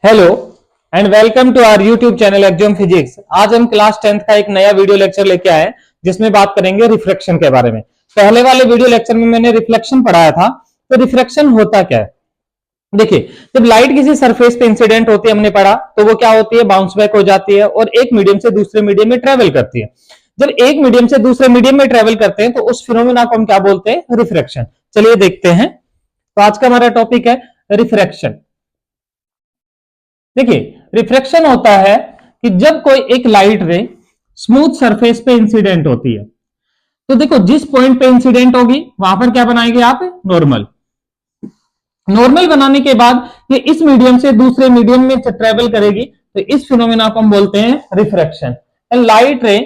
Hello and welcome to our YouTube channel Exom physics. आज हम class 10th का एक नया वीडियो लेक्चर लेके आए जिसमें बात करेंगे रिफ्रैक्शन के बारे में। पहले वाले वीडियो लेक्चर में मैंने रिफ्लेक्शन पढ़ाया था। तो रिफ्रैक्शन होता क्या है, देखिए जब लाइट किसी सरफेस पे इंसिडेंट होती है, हमने पढ़ा, तो वो क्या होती है, बाउंस बैक हो जाती है और एक मीडियम से दूसरे मीडियम में ट्रेवल करती है। जब एक मीडियम से दूसरे मीडियम में ट्रेवल करते हैं तो उस फिनोमेना को हम क्या बोलते हैं, रिफ्रैक्शन। चलिए देखते हैं। तो आज का हमारा टॉपिक है रिफ्रैक्शन। देखिए रिफ्रैक्शन होता है कि जब कोई एक लाइट रे स्मूथ सरफेस पे इंसिडेंट होती है, तो देखो जिस पॉइंट पे इंसिडेंट होगी वहां पर क्या बनाएंगे आप, नॉर्मल। नॉर्मल बनाने के बाद ये इस मीडियम से दूसरे मीडियम में ट्रेवल करेगी, तो इस फिनोमेना को हम बोलते हैं refraction. And light ray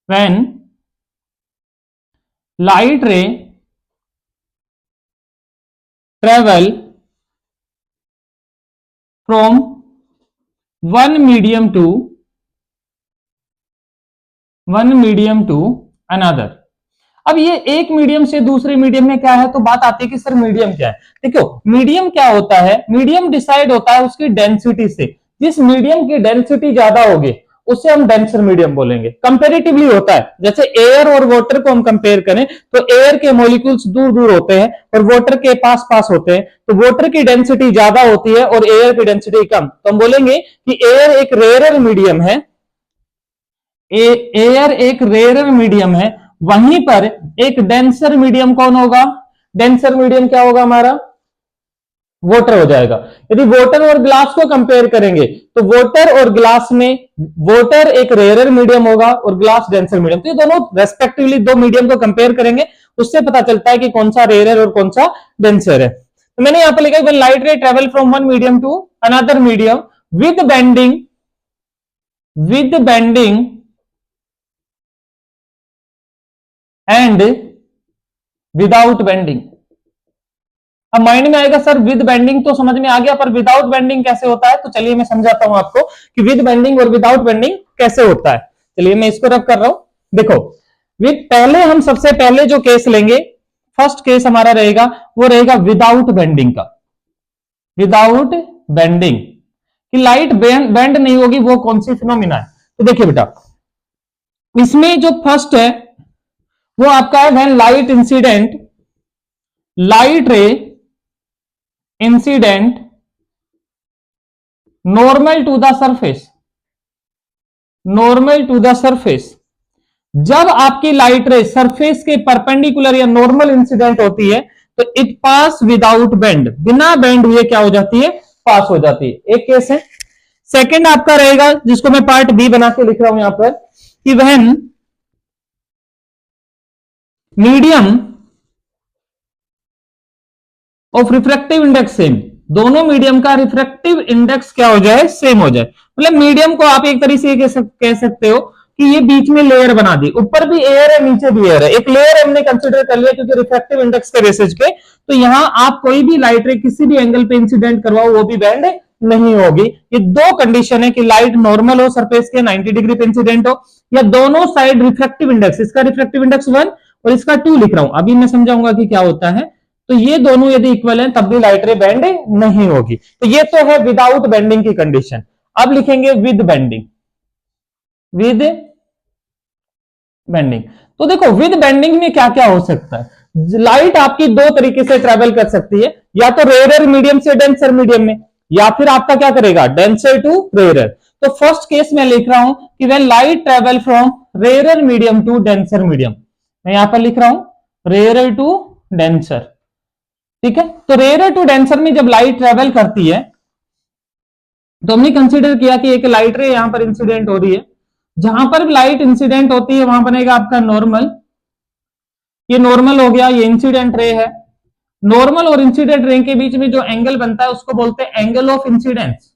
when light ray travel from one medium to another. अब ये एक मीडियम से दूसरे मीडियम में क्या है, तो बात आती है कि सर मीडियम क्या है। देखो मीडियम क्या होता है, मीडियम डिसाइड होता है उसकी डेंसिटी से। जिस मीडियम की डेंसिटी ज्यादा होगी उसे हम डेंसर मीडियम बोलेंगे। कंपेरेटिवली होता है, जैसे एयर और वाटर को हम कंपेयर करें तो एयर के मॉलिक्यूल्स दूर दूर होते हैं और वाटर के पास पास होते हैं, तो वाटर की डेंसिटी ज्यादा होती है और एयर की डेंसिटी कम, तो हम बोलेंगे कि एयर एक रेयरर मीडियम है। एयर एक रेयरर मीडियम है। वहीं पर एक डेंसर मीडियम कौन होगा, डेंसर मीडियम क्या होगा हमारा, वाटर हो जाएगा। यदि वाटर और ग्लास को कंपेयर करेंगे तो वाटर और ग्लास में वाटर एक रेयरर मीडियम होगा और ग्लास डेंसर मीडियम। तो ये दोनों रेस्पेक्टिवली दो मीडियम को कंपेयर करेंगे, उससे पता चलता है कि कौन सा रेयरर और कौन सा डेंसर है। तो मैंने यहां पर लिखा when light ray travel from one medium to another medium with bending and without bending. अब माइंड में आएगा सर विद बेंडिंग तो समझ में आ गया, पर विदाउट बेंडिंग कैसे होता है, तो चलिए मैं समझाता हूं आपको कि विद बेंडिंग और विदाउट बेंडिंग कैसे होता है। चलिए मैं इसको रब कर रहा हूं। देखो पहले हम सबसे पहले जो केस लेंगे, फर्स्ट केस हमारा रहेगा वो रहेगा विदाउट बेंडिंग का। विदाउट बेंडिंग कि लाइट बेंड नहीं होगी, वो कौन सी फिनोमिना है। तो देखिए बेटा, इसमें जो फर्स्ट है वो आपका है when light ray incident normal to the surface. जब आपकी लाइट रे सरफेस के परपेंडिकुलर या नॉर्मल इंसिडेंट होती है तो इट पास विदाउट बेंड, बिना बेंड हुए क्या हो जाती है, पास हो जाती है। एक केस है। सेकंड आपका रहेगा जिसको मैं पार्ट बी बना के लिख रहा हूं यहां पर, कि when medium of refractive index same, दोनों मीडियम का रिफ्रैक्टिव इंडेक्स क्या हो जाए, सेम हो जाए। मतलब मीडियम को आप एक तरीके से कह सकते हो कि ये बीच में लेयर बना दी, ऊपर भी एयर है नीचे भी एयर है, एक लेयर हमने कंसीडर कर लिया क्योंकि रिफ्रैक्टिव इंडेक्स के बेसिस पे। तो यहां आप कोई भी लाइट रे किसी भी एंगल पे इंसिडेंट करवाओ वो भी बेंड नहीं होगी। ये दो कंडीशन है कि लाइट नॉर्मल हो सरफेस के 90 डिग्री पे इंसिडेंट हो, या दोनों साइड रिफ्रैक्टिव इंडेक्स, इसका रिफ्रैक्टिव इंडेक्स 1 और इसका 2 लिख रहा हूं, अभी मैं समझाऊंगा कि क्या होता है। तो ये दोनों यदि इक्वल हैं तब भी लाइट रे बेंड नहीं होगी। तो ये तो है विदाउट बेंडिंग की कंडीशन। अब लिखेंगे विद बेंडिंग। तो देखो विद बेंडिंग में क्या क्या हो सकता है। लाइट आपकी दो तरीके से ट्रेवल कर सकती है, या तो रेयरर मीडियम से डेंसर मीडियम में, या फिर आपका क्या करेगा, डेंसर टू रेयरर। तो फर्स्ट केस में लिख रहा हूं कि when light travel from rarer medium to denser medium, मैं यहां पर लिख रहा हूं रेयरर टू डेंसर। ठीक है, तो रेयरर टू डेंसर में जब लाइट ट्रेवल करती है तो हमने कंसीडर किया कि एक लाइट रे यहां पर इंसिडेंट हो रही है, जहां पर लाइट इंसिडेंट होती है वहां बनेगा आपका नॉर्मल। ये नॉर्मल हो गया, ये इंसिडेंट रे है। नॉर्मल और इंसिडेंट रे के बीच में जो एंगल बनता है उसको बोलते हैं angle of incidence.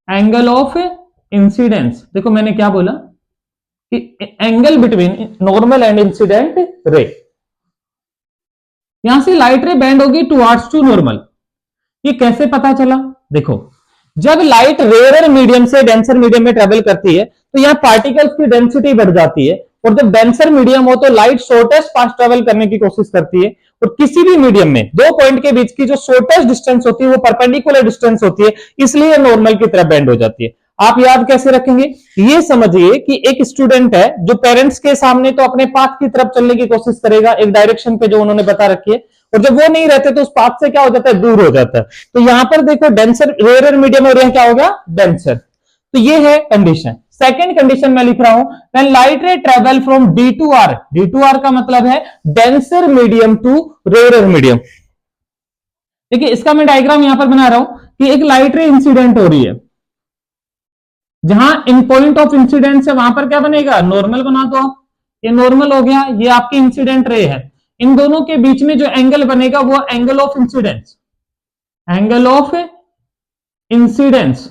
Angle of incidence, देखो मैंने क्या बोला कि angle between normal and incident ray. यहां से लाइट रे बेंड होगी टुवर्ड्स टू नॉर्मल। ये कैसे पता चला, देखो जब लाइट रेयरर मीडियम से डेंसर मीडियम में ट्रेवल करती है तो यहां पार्टिकल्स की डेंसिटी बढ़ जाती है, और जब डेंसर मीडियम हो तो लाइट शॉर्टेस्ट पाथ ट्रेवल करने की कोशिश करती है, और किसी भी मीडियम में दो पॉइंट के बीच की जो शॉर्टेस्ट डिस्टेंस होती है वो परपेंडिकुलर डिस्टेंस होती है, इसलिए नॉर्मल की तरफ बेंड हो जाती है। आप याद कैसे रखेंगे, ये समझिए कि एक स्टूडेंट है जो पेरेंट्स के सामने तो अपने पाथ की तरफ चलने की कोशिश करेगा एक डायरेक्शन पे जो उन्होंने बता रखी है, और जब वो नहीं रहते तो उस पाथ से क्या हो जाता है, दूर हो जाता है। तो यहां पर देखो डेंसर रेयर मीडियम और यहां क्या होगा, डेंसर। तो ये है कंडीशन। सेकंड कंडीशन मैं लिख रहा हूं, when light ray travel from D to R, D to R का मतलब है denser medium to rare medium. देखिए इसका मैं डायग्राम यहां पर बना रहा हूं कि एक लाइट रे इंसिडेंट हो रही है, जहां इन पॉइंट ऑफ इंसिडेंस है वहां पर क्या बनेगा, नॉर्मल बना दो। ये नॉर्मल हो गया, ये आपकी इंसिडेंट रे है। इन दोनों के बीच में जो एंगल बनेगा वो angle of incidence, angle of incidence,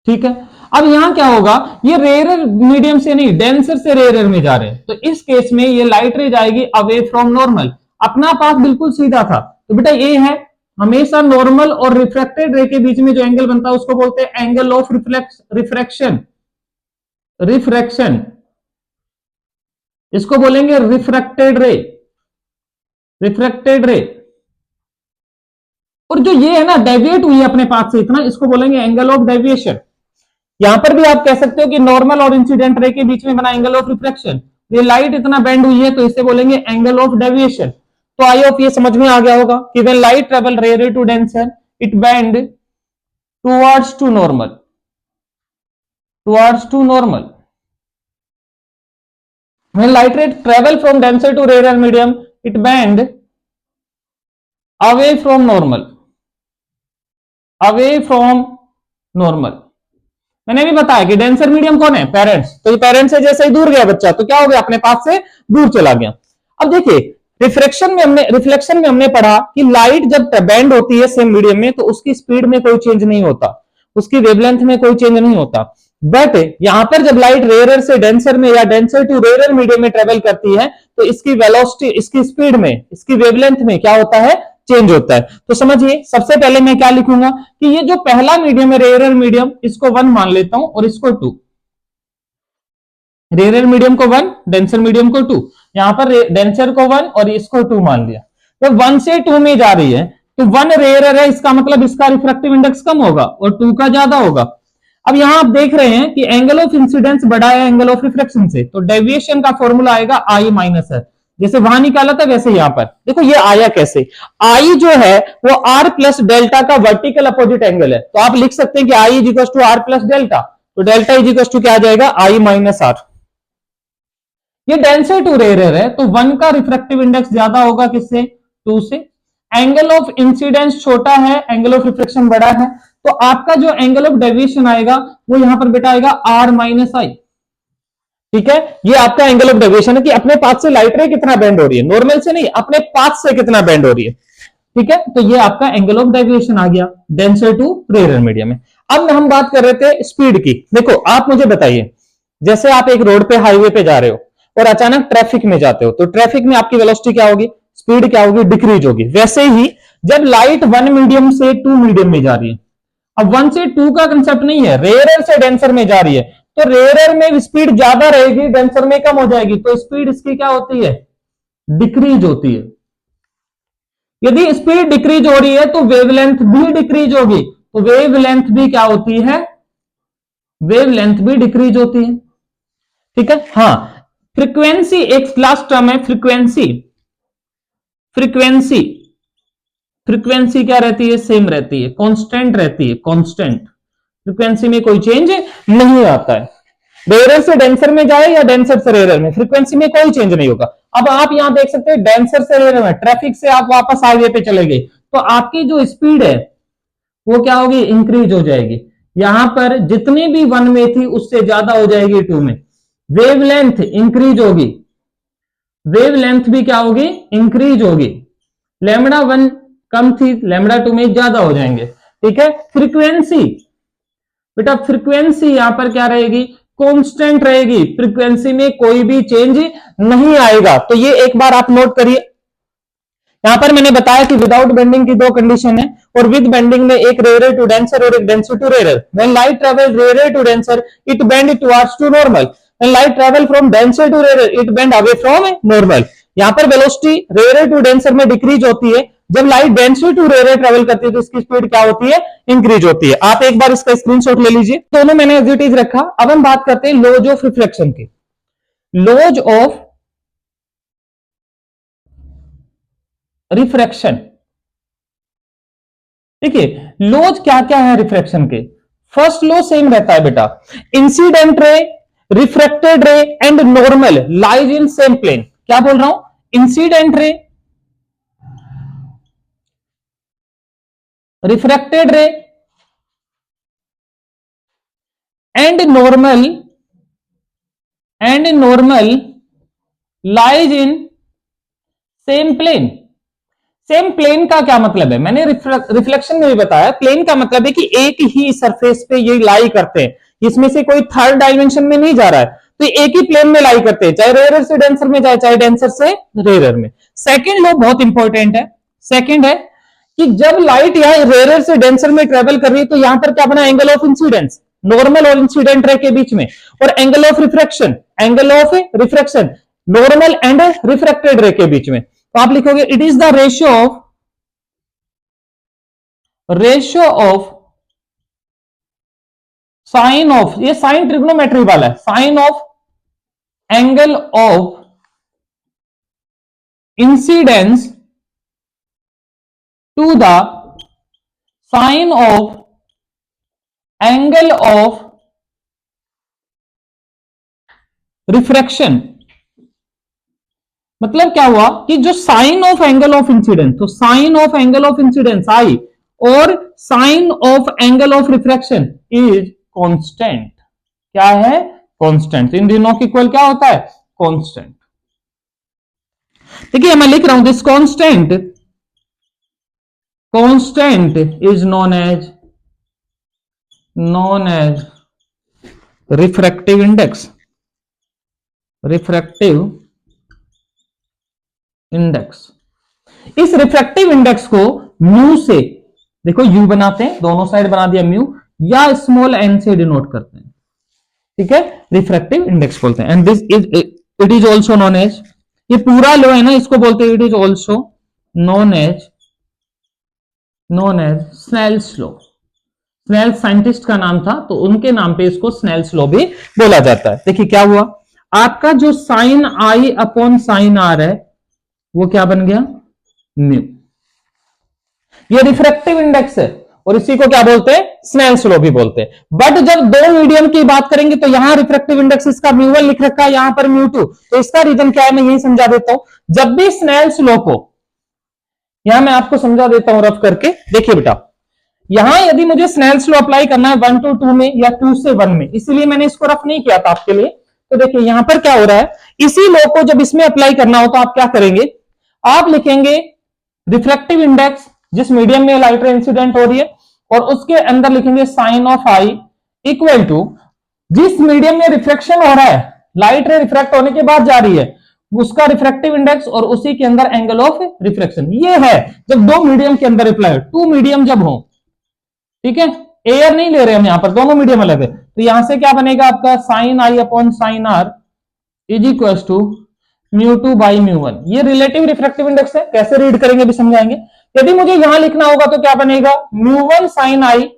ठीक है। अब यहां क्या होगा, ये रेयर मीडियम से नहीं डेंसर से रेयर में जा रहे हैं, तो इस केस में ये लाइट रे जाएगी अवे फ्रॉम नॉर्मल। अपना पाथ बिल्कुल सीधा था, तो बेटा ये है हमेशा नॉर्मल और रिफ्रैक्टेड रे के बीच में जो एंगल बनता है उसको बोलते हैं एंगल ऑफ रिफ्रैक्शन, रिफ्रैक्शन, इसको बोलेंगे रिफ्रैक्टेड रे, रिफ्रैक्टेड रे। और जो ये है ना डेविएट हुई है अपने पाथ से इतना, इसको बोलेंगे एंगल ऑफ डेविएशन। यहां पर भी आप कह सकते हो कि नॉर्मल और इंसिडेंट रे के बीच में बना एंगल ऑफ रिफ्रैक्शन, ये लाइट इतना बेंड हुई है तो इसे बोलेंगे एंगल ऑफ डेविएशन। तो आई होप ये समझ में आ गया होगा कि when light travel rare to denser it bend towards to normal, towards to normal. When light ray travel from denser to rare medium it bend away from normal, away from normal. मैंने भी बताया कि denser medium कौन है, parents. तो ये parents से जैसे ही दूर गया बच्चा तो क्या हो गया, अपने पास से दूर चला गया। अब देखिए रिफ्लेक्शन में हमने पढ़ा कि लाइट जब बेंड होती है सेम मीडियम में तो उसकी स्पीड में कोई चेंज नहीं होता, उसकी वेवलेंथ में कोई चेंज नहीं होता। बट यहां पर जब लाइट रेयर से डेंसर में या डेंसर टू रेयर मीडियम में ट्रेवल करती है तो इसकी वेलोसिटी, इसकी स्पीड में, इसकी वेवलेंथ में क्या होता है, चेंज होता है। तो समझिए सबसे पहले मैं क्या लिखूंगा कि ये जो पहला मीडियम है रेयर मीडियम, इसको 1 मान लेता हूं और इसको 2, रेयर मीडियम को 1, डेंसर मीडियम को 2। यहां पर डेंसर को 1 और इसको 2 मान लिया। तो 1 से 2 में जा रही है तो 1 रेयर है, इसका मतलब इसका रिफ्रैक्टिव इंडेक्स कम होगा और 2 का ज्यादा होगा। अब यहां आप देख रहे हैं कि एंगल ऑफ इंसिडेंस बड़ा है एंगल ऑफ रिफ्रैक्शन से, तो डेविएशन का फॉर्मूला आएगा आई माइनस है। जैसे वहां निकाला था वैसे यहां पर देखो ये आया कैसे, आई जो है वो आर प्लस डेल्टा का वर्टिकल अपोजिट एंगल है। तो आप लिख सकते हैं कि I is equal to R plus delta, तो डेल्टा इज इक्वल टू क्या आ जाएगा, आई माइनस आर। ये डेंसर टू रेयर है तो 1 का रिफ्रैक्टिव इंडेक्स ज्यादा होगा किससे, 2 से। एंगल ऑफ इंसिडेंस छोटा है, एंगल ऑफ रिफ्लेक्शन बड़ा है, तो आपका जो एंगल ऑफ डेविएशन आएगा वो यहां पर बेटा आएगा आर माइनस आई। ठीक है, ये आपका एंगल ऑफ डेविएशन है कि अपने पाथ से लाइट रे कितना बेंड हो रही है, नॉर्मल से नहीं, अपने पाथ से कितना बेंड हो रही है। ठीक है, तो ये आपका एंगल ऑफ डेविएशन आ गया डेंसर टू रेयर मीडियम में। अब हम बात कर रहे थे स्पीड की। देखो आप मुझे बताइए, जैसे आप एक रोड पे हाईवे पे जा रहे हो और अचानक ट्रैफिक में जाते हो, तो ट्रैफिक में आपकी वेलोसिटी क्या होगी, स्पीड क्या होगी, डिक्रीज होगी। वैसे ही जब लाइट 1 मीडियम से 2 मीडियम में जा रही है, अब 1 से 2 का कंसेप्ट नहीं है, रेयर से डेंसर में जा रही है, तो रेयर में स्पीड ज्यादा रहेगी, डेंसर में कम हो जाएगी, तो स्पीड इसकी क्या होती है, डिक्रीज होती है। यदि स्पीड डिक्रीज हो रही है तो वेवलेंथ भी डिक्रीज होगी, तो वेवलेंथ भी क्या होती है, वेवलेंथ भी डिक्रीज होती है। ठीक है, हाँ फ्रीक्वेंसी एक लास्ट टर्म है, फ्रीक्वेंसी, फ्रीक्वेंसी, फ्रीक्वेंसी क्या रहती है, सेम रहती है, कांस्टेंट रहती है, कांस्टेंट। फ्रीक्वेंसी में कोई चेंज नहीं आता है, रेयर से डेंसर में जाए या डेंसर से रेयर में, फ्रीक्वेंसी में कोई चेंज नहीं होगा। अब आप यहां देख सकते हैं डेंसर से रेयर में, ट्रैफिक से आप वापस हाईवे पे चले गए तो आपकी जो स्पीड है वो क्या होगी, इंक्रीज हो जाएगी। यहां पर जितनी भी 1 में थी उससे ज्यादा हो जाएगी 2 में। वेवलेंथ इंक्रीज होगी, वेवलेंथ भी क्या होगी, इंक्रीज होगी। लैम्बडा 1 कम थी, लैम्बडा 2 में ज्यादा हो जाएंगे। ठीक है, फ्रीक्वेंसी बेटा, फ्रीक्वेंसी यहां पर क्या रहेगी, कांस्टेंट रहेगी, फ्रीक्वेंसी में कोई भी चेंज नहीं आएगा। तो ये एक बार आप नोट करिए। यहां पर मैंने बताया कि विदाउट बेंडिंग की 2 कंडीशन है और विद बेंडिंग में एक रेयर टू डेंसर और एक denser to rare. When light travel rare to denser it bend towards to normal, when light travel from denser to rare it bend away from normal. यहां पर velocity rare to denser में decrease होती है, जब light denser to rare travel करती है तो इसकी स्पीड क्या होती है, इंक्रीज होती है। आप एक बार इसका स्क्रीनशॉट ले लीजिए। दोनों मैंने एज इट इज रखा। अब हम बात करते हैं लॉज ऑफ रिफ्लेक्शन की। लॉज ऑफ रिफ्रैक्शन, देखिए लॉज क्या क्या है रिफ्रैक्शन के। फर्स्ट लॉ सेम रहता है बेटा, incident ray, refracted ray and normal lies in same plane. क्या बोल रहा हूं, incident ray, refracted ray and normal lies in same plane. Same plane का क्या मतलब है, मैंने रिफ्लेक्शन में भी बताया, प्लेन का मतलब है कि एक ही सरफेस पे ये लाई करते हैं, इसमें से कोई थर्ड डायमेंशन में नहीं जा रहा है, तो एक ही प्लेन में लाई करते हैं, चाहे रेयर से डेंसर में जाए चाहे डेंसर से रेयर में। सेकंड लॉ बहुत इंपॉर्टेंट है। सेकंड है कि जब लाइट यहां रेयर से डेंसर में ट्रेवल कर रही है तो यहां पर क्या बना, एंगल ऑफ इंसिडेंस नॉर्मल और इंसिडेंट रे के बीच में, और angle of refraction normal and refracted ray के बीच में। तो आप लिखोगे it is the ratio of sine of, ये साइन ट्रिग्नोमेट्री वाला है, sine of angle of incidence to the sine of angle of refraction. मतलब क्या हुआ कि जो sine of angle of incidence, तो sine of angle of incidence I और sign of angle of refraction is constant. क्या है, कांस्टेंट। इन दोनों की इक्वल क्या होता है, कांस्टेंट। देखिए मैं लिख रहा हूं this constant is known as refractive index. इस रिफ्रैक्टिव इंडेक्स को म्यू से, देखो यू बनाते हैं, दोनों साइड बना दिया म्यू, या स्मॉल एन से डिनोट करते हैं, ठीक है, रिफ्रैक्टिव इंडेक्स बोलते हैं। And this is it is also known as, ये पूरा लो है ना, इसको बोलते हैं it is also known as Snell's law. Snell scientist का नाम था, तो उनके नाम पे इसको स्नेल्स लॉ भी बोला जाता है। देखिए क्या हुआ, आपका जो साइन आई अपॉन साइन आर है वो क्या बन गया, म्यू। ये रिफ्रैक्टिव इंडेक्स है और इसी को क्या बोलते हैं, स्नेल्स लॉ भी बोलते हैं। बट जब दो मीडियम की बात करेंगे तो यहां रिफ्रैक्टिव इंडेक्स इसका म्यू1 लिख रखा है, यहां पर म्यू2। तो इसका रीजन क्या है, मैं यही समझा देता हूं। जब भी स्नेल्स लॉ को, यहां मैं आपको समझा देता हूं रफ करके। देखिए बेटा, यहां यदि मुझे स्नेल्स लॉ अप्लाई करना है 1 to 2 में या 2 से 1 में, इसीलिए मैंने इसको रफ नहीं किया था आपके लिए। तो देखिए यहां पर क्या हो रहा है, इसी लॉ को जब इसमें अप्लाई करना हो तो आप क्या करेंगे, आप लिखेंगे रिफ्रैक्टिव इंडेक्स जिस मीडियम में लाइट रे इंसिडेंट हो रही है, और उसके अंदर लिखेंगे sine of i equal to जिस मीडियम में रिफ्रैक्शन हो रहा है, लाइट रे रिफ्रैक्ट होने के बाद जा रही है, उसका रिफ्रैक्टिव इंडेक्स और उसी के अंदर एंगल ऑफ रिफ्रैक्शन। ये है जब दो मीडियम के अंदर अप्लाई हो, टू मीडियम जब हो, ठीक है, एयर नहीं ले रहे हम यहां पर, दोनों मीडियम अलग है। तो यहां से क्या बनेगा आपका, sine I upon sine R is equal to म्यू2 बाई म्यू1। ये रिलेटिव रिफ्रैक्टिव इंडेक्स है, कैसे रीड करेंगे भी समझाएंगे। यदि मुझे यहां लिखना होगा तो क्या बनेगा, म्यू1 साइन आई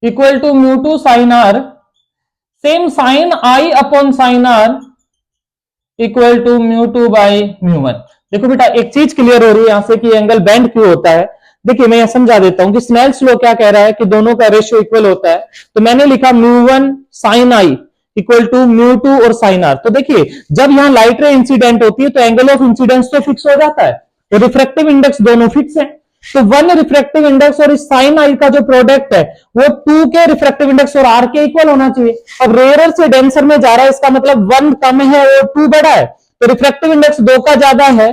इक्वल टू म्यू2 sine R, same sine I upon sine R equal to म्यू2 बाई म्यू1। देखो बेटा एक चीज क्लियर हो रही है यहां से कि एंगल बेंड क्यों होता है। देखिए मैं यह समझा देता हूं कि स्नेल्स लॉ क्या कह रहा है कि दोनों का रेशियो इक्वल होता है। तो मैंने लिखा म्यू1 साइन आई इक्वल टू म्यू2 और साइन आर। तो देखिए जब यहां लाइट रे इंसिडेंट होती है तो एंगल ऑफ इंसिडेंस तो फिक्स हो जाता है, तो रिफ्रैक्टिव इंडेक्स दोनों फिक्स है। तो 1 रिफ्रैक्टिव इंडेक्स और इस साइन आई का जो प्रोडक्ट है वो 2 के रिफ्रैक्टिव इंडेक्स और आर के इक्वल होना चाहिए। अब रेयर से डेंसर में जा रहा है, इसका मतलब 1 कम है और 2 बड़ा है, तो रिफ्रैक्टिव इंडेक्स 2 का ज्यादा है,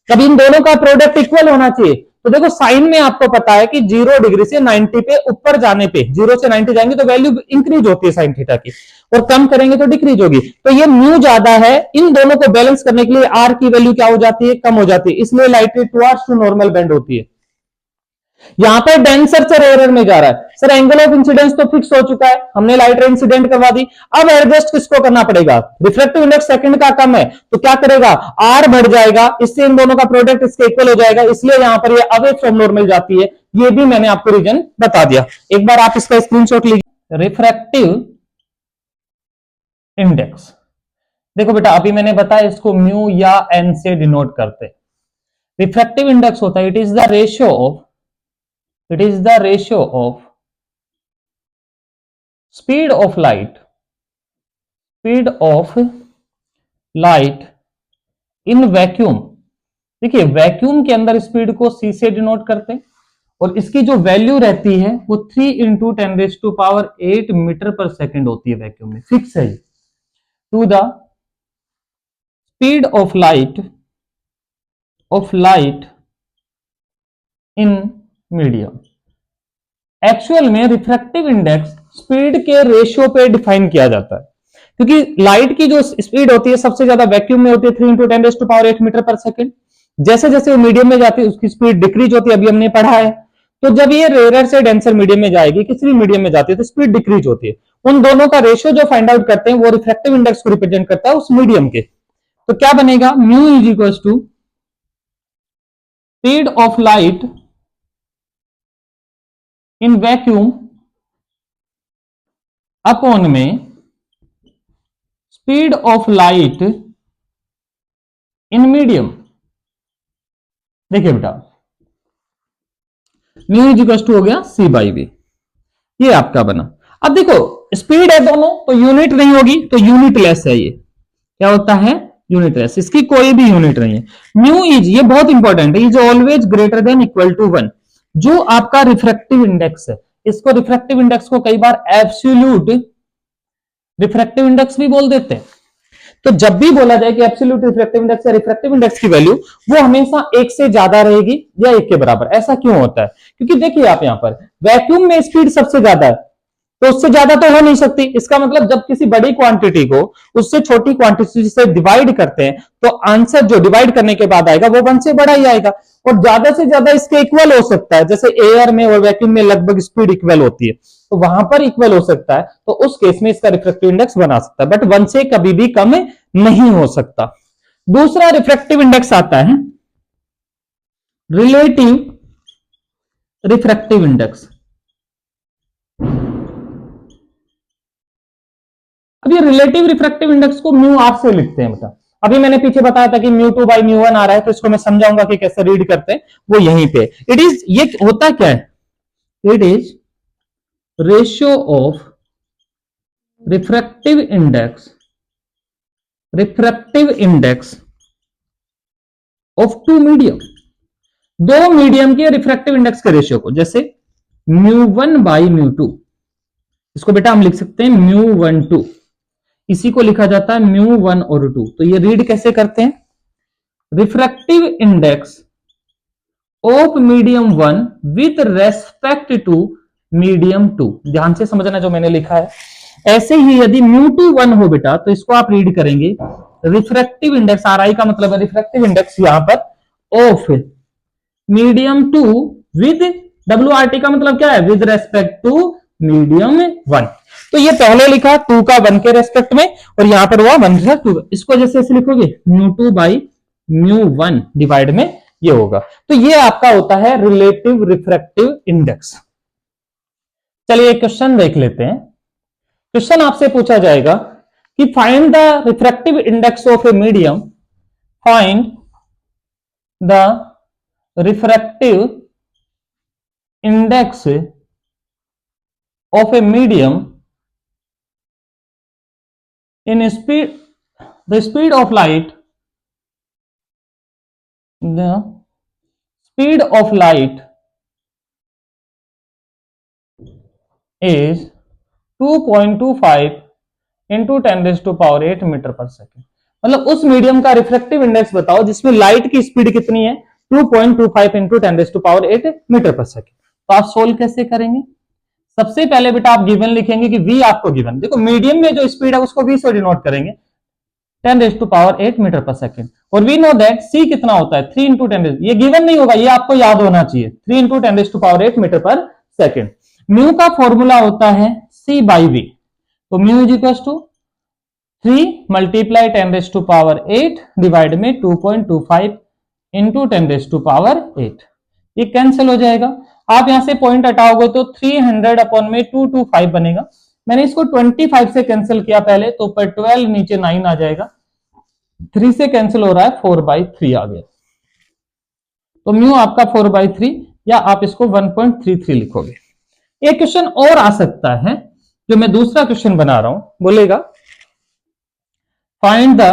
तब इन दोनों का प्रोडक्ट इक्वल होना चाहिए। तो देखो साइन में आपको पता है कि 0 डिग्री से 90 पे ऊपर जाने पे, 0 से 90 जाएंगे तो वैल्यू इंक्रीज होती है साइन थीटा की, और कम करेंगे तो डिक्रीज होगी। तो ये म्यू ज्यादा है, इन दोनों को बैलेंस करने के लिए आर की वैल्यू क्या हो जाती है, कम हो जाती है, इसलिए लाइट रे टुवर्ड्स टू नॉर्मल बेंड होती है। यहां पर डेंसर से रेयर में जा रहा है, सर एंगल ऑफ इंसिडेंस तो फिक्स हो चुका है, हमने लाइट रे इंसिडेंट करवा दी, अब एडजस्ट किसको करना पड़ेगा, रिफ्रैक्टिव इंडेक्स सेकंड का कम है तो क्या करेगा, आर बढ़ जाएगा, इससे इन दोनों का प्रोडक्ट इसके इक्वल हो जाएगा, इसलिए यहां पर ये अवे फ्रॉम नॉर्मल जाती है। ये भी मैंने आपको रीजन बता दिया, एक बार आप इसका स्क्रीनशॉट लीजिए। रिफ्रैक्टिव इंडेक्स, देखो बेटा अभी मैंने बताया इसको म्यू या एन से डिनोट करते हैं। रिफ्रैक्टिव इंडेक्स होता है it is the ratio of speed of light in vacuum. देखिए वैक्यूम के अंदर स्पीड को c से डिनोट करते हैं और इसकी जो वैल्यू रहती है वो 3 इंटू 10⁸ मीटर पर सेकेंड होती है वैक्यूम में, फिक्स है। To the speed of light in medium. Actual में रिफ्रैक्टिव इंडेक्स स्पीड के रेशियो पे डिफाइन किया जाता है, क्योंकि लाइट की जो स्पीड होती है सबसे ज्यादा वैक्यूम में होती है 3 इंटू 10⁸ मीटर पर सेकेंड। जैसे जैसे वो मीडियम में जाती है उसकी स्पीड डिक्रीज होती है, अभी हमने पढ़ा है। तो जब ये रेयर से डेंसर मीडियम में जाएगी, किसी भी मीडियम में जाती है तो स्पीड डिक्रीज होती है। उन दोनों का रेशियो जो फाइंड आउट करते हैं वो रिफ्रैक्टिव इंडेक्स को रिप्रेजेंट करता है उस मीडियम के। तो क्या बनेगा, mu is equal to speed of light in vacuum upon में speed of light in medium. देखिए बेटा म्यू इज इक्वल टू हो गया c बाई वी, ये आपका बना। अब देखो स्पीड है दोनों तो यूनिट नहीं होगी तो यूनिट लेस है, ये क्या होता है यूनिट लेस, इसकी कोई भी यूनिट नहीं है। म्यू इज, ये बहुत इंपॉर्टेंट है, is always greater than equal to 1। जो आपका रिफ्रैक्टिव इंडेक्स है, इसको रिफ्रैक्टिव इंडेक्स को कई बार एब्सोल्यूट रिफ्रैक्टिव इंडेक्स भी बोल देते हैं। तो जब भी बोला जाए कि एब्सोल्यूट रिफ्रैक्टिव इंडेक्स या रिफ्रैक्टिव इंडेक्स की वैल्यू वो हमेशा 1 से ज्यादा रहेगी या 1 के बराबर। ऐसा क्यों होता है, क्योंकि देखिए आप यहां पर वैक्यूम में स्पीड सबसे ज्यादा है तो उससे ज्यादा तो हो नहीं सकती। इसका मतलब जब किसी बड़ी क्वांटिटी को उससे छोटी क्वांटिटी से डिवाइड करते हैं तो आंसर जो डिवाइड करने के बाद आएगा वो 1 से बड़ा ही आएगा, और ज्यादा से ज्यादा इसके इक्वल हो सकता है। जैसे एयर में और वैक्यूम में लगभग स्पीड इक्वल होती है तो वहां पर इक्वल हो सकता है, तो उस केस में इसका रिफ्रैक्टिव इंडेक्स बना सकता है, बट 1 से कभी भी कम नहीं हो सकता। दूसरा रिफ्रैक्टिव इंडेक्स आता है रिलेटिव रिफ्रैक्टिव इंडेक्स। अब ये रिलेटिव रिफ्रैक्टिव इंडेक्स को म्यू आर से लिखते हैं बेटा। अभी मैंने पीछे बताया था कि μ2 बाई μ1 आ रहा है, तो इसको मैं समझाऊंगा कि कैसे रीड करते हैं, वो यहीं पे। इट इज, ये होता क्या है, it is ratio of refractive index of two medium. दो मीडियम के रिफ्रैक्टिव इंडेक्स के रेशियो को, जैसे μ1 बाई μ2, इसको बेटा हम लिख सकते हैं μ12, इसी को लिखा जाता है μ1 और 2। तो ये रीड कैसे करते हैं, refractive index of medium 1 with respect to medium 2। ध्यान से समझना जो मैंने लिखा है। ऐसे ही यदि μ2 1 हो बेटा तो इसको आप रीड करेंगे रिफ्रैक्टिव इंडेक्स, RI का मतलब है रिफ्रैक्टिव इंडेक्स यहां पर ऑफ मीडियम 2 विद WRT का मतलब क्या है, विद रेस्पेक्ट टू मीडियम 1। तो ये पहले लिखा 2 का 1 के रेस्पेक्ट में और यहां पर हुआ 1 का 2। इसको जैसे ऐसे लिखोगे μ2 बाई μ1 डिवाइड में ये होगा। तो ये आपका होता है रिलेटिव रिफ्रैक्टिव इंडेक्स। चलिए एक क्वेश्चन देख लेते हैं। क्वेश्चन आपसे पूछा जाएगा कि find the refractive index of a medium, find the refractive index of a medium in speed, the speed of light is 2.25 into 10⁸ metre per second. मतलब उस मीडियम का रिफ्रैक्टिव इंडेक्स बताओ जिसमें लाइट की स्पीड कितनी है, 2.25 into 10⁸ मीटर पर सेकेंड। तो आप सोल्व कैसे करेंगे, सबसे पहले बेटा आप गिवन लिखेंगे कि v आपको गिवन, देखो मीडियम में जो स्पीड है उसको v से डिनोट करेंगे 10⁸ मीटर पर सेकेंड, और वी नो दैट c कितना होता है 3 into 10। ये गिवन नहीं होगा, ये आपको याद होना चाहिए, 3 into 10⁸ मीटर पर सेकेंड। म्यू का फॉर्मूला होता है C बाई V, तो म्यू is equal to 3 multiply 10⁸ divide में 2.25 इंटू 10⁸8, ये कैंसिल हो जाएगा। आप यहां से पॉइंट हटाओगे तो 300 अपॉन में 225 बनेगा। मैंने इसको 25 से कैंसिल किया पहले, तो ऊपर 12 नीचे 9 आ जाएगा, 3 से कैंसिल हो रहा है, 4/3 आ गया। तो म्यू आपका 4/3, या आप इसको 1.33 लिखोगे। एक क्वेश्चन और आ सकता है, जो मैं दूसरा क्वेश्चन बना रहा हूं, बोलेगा find the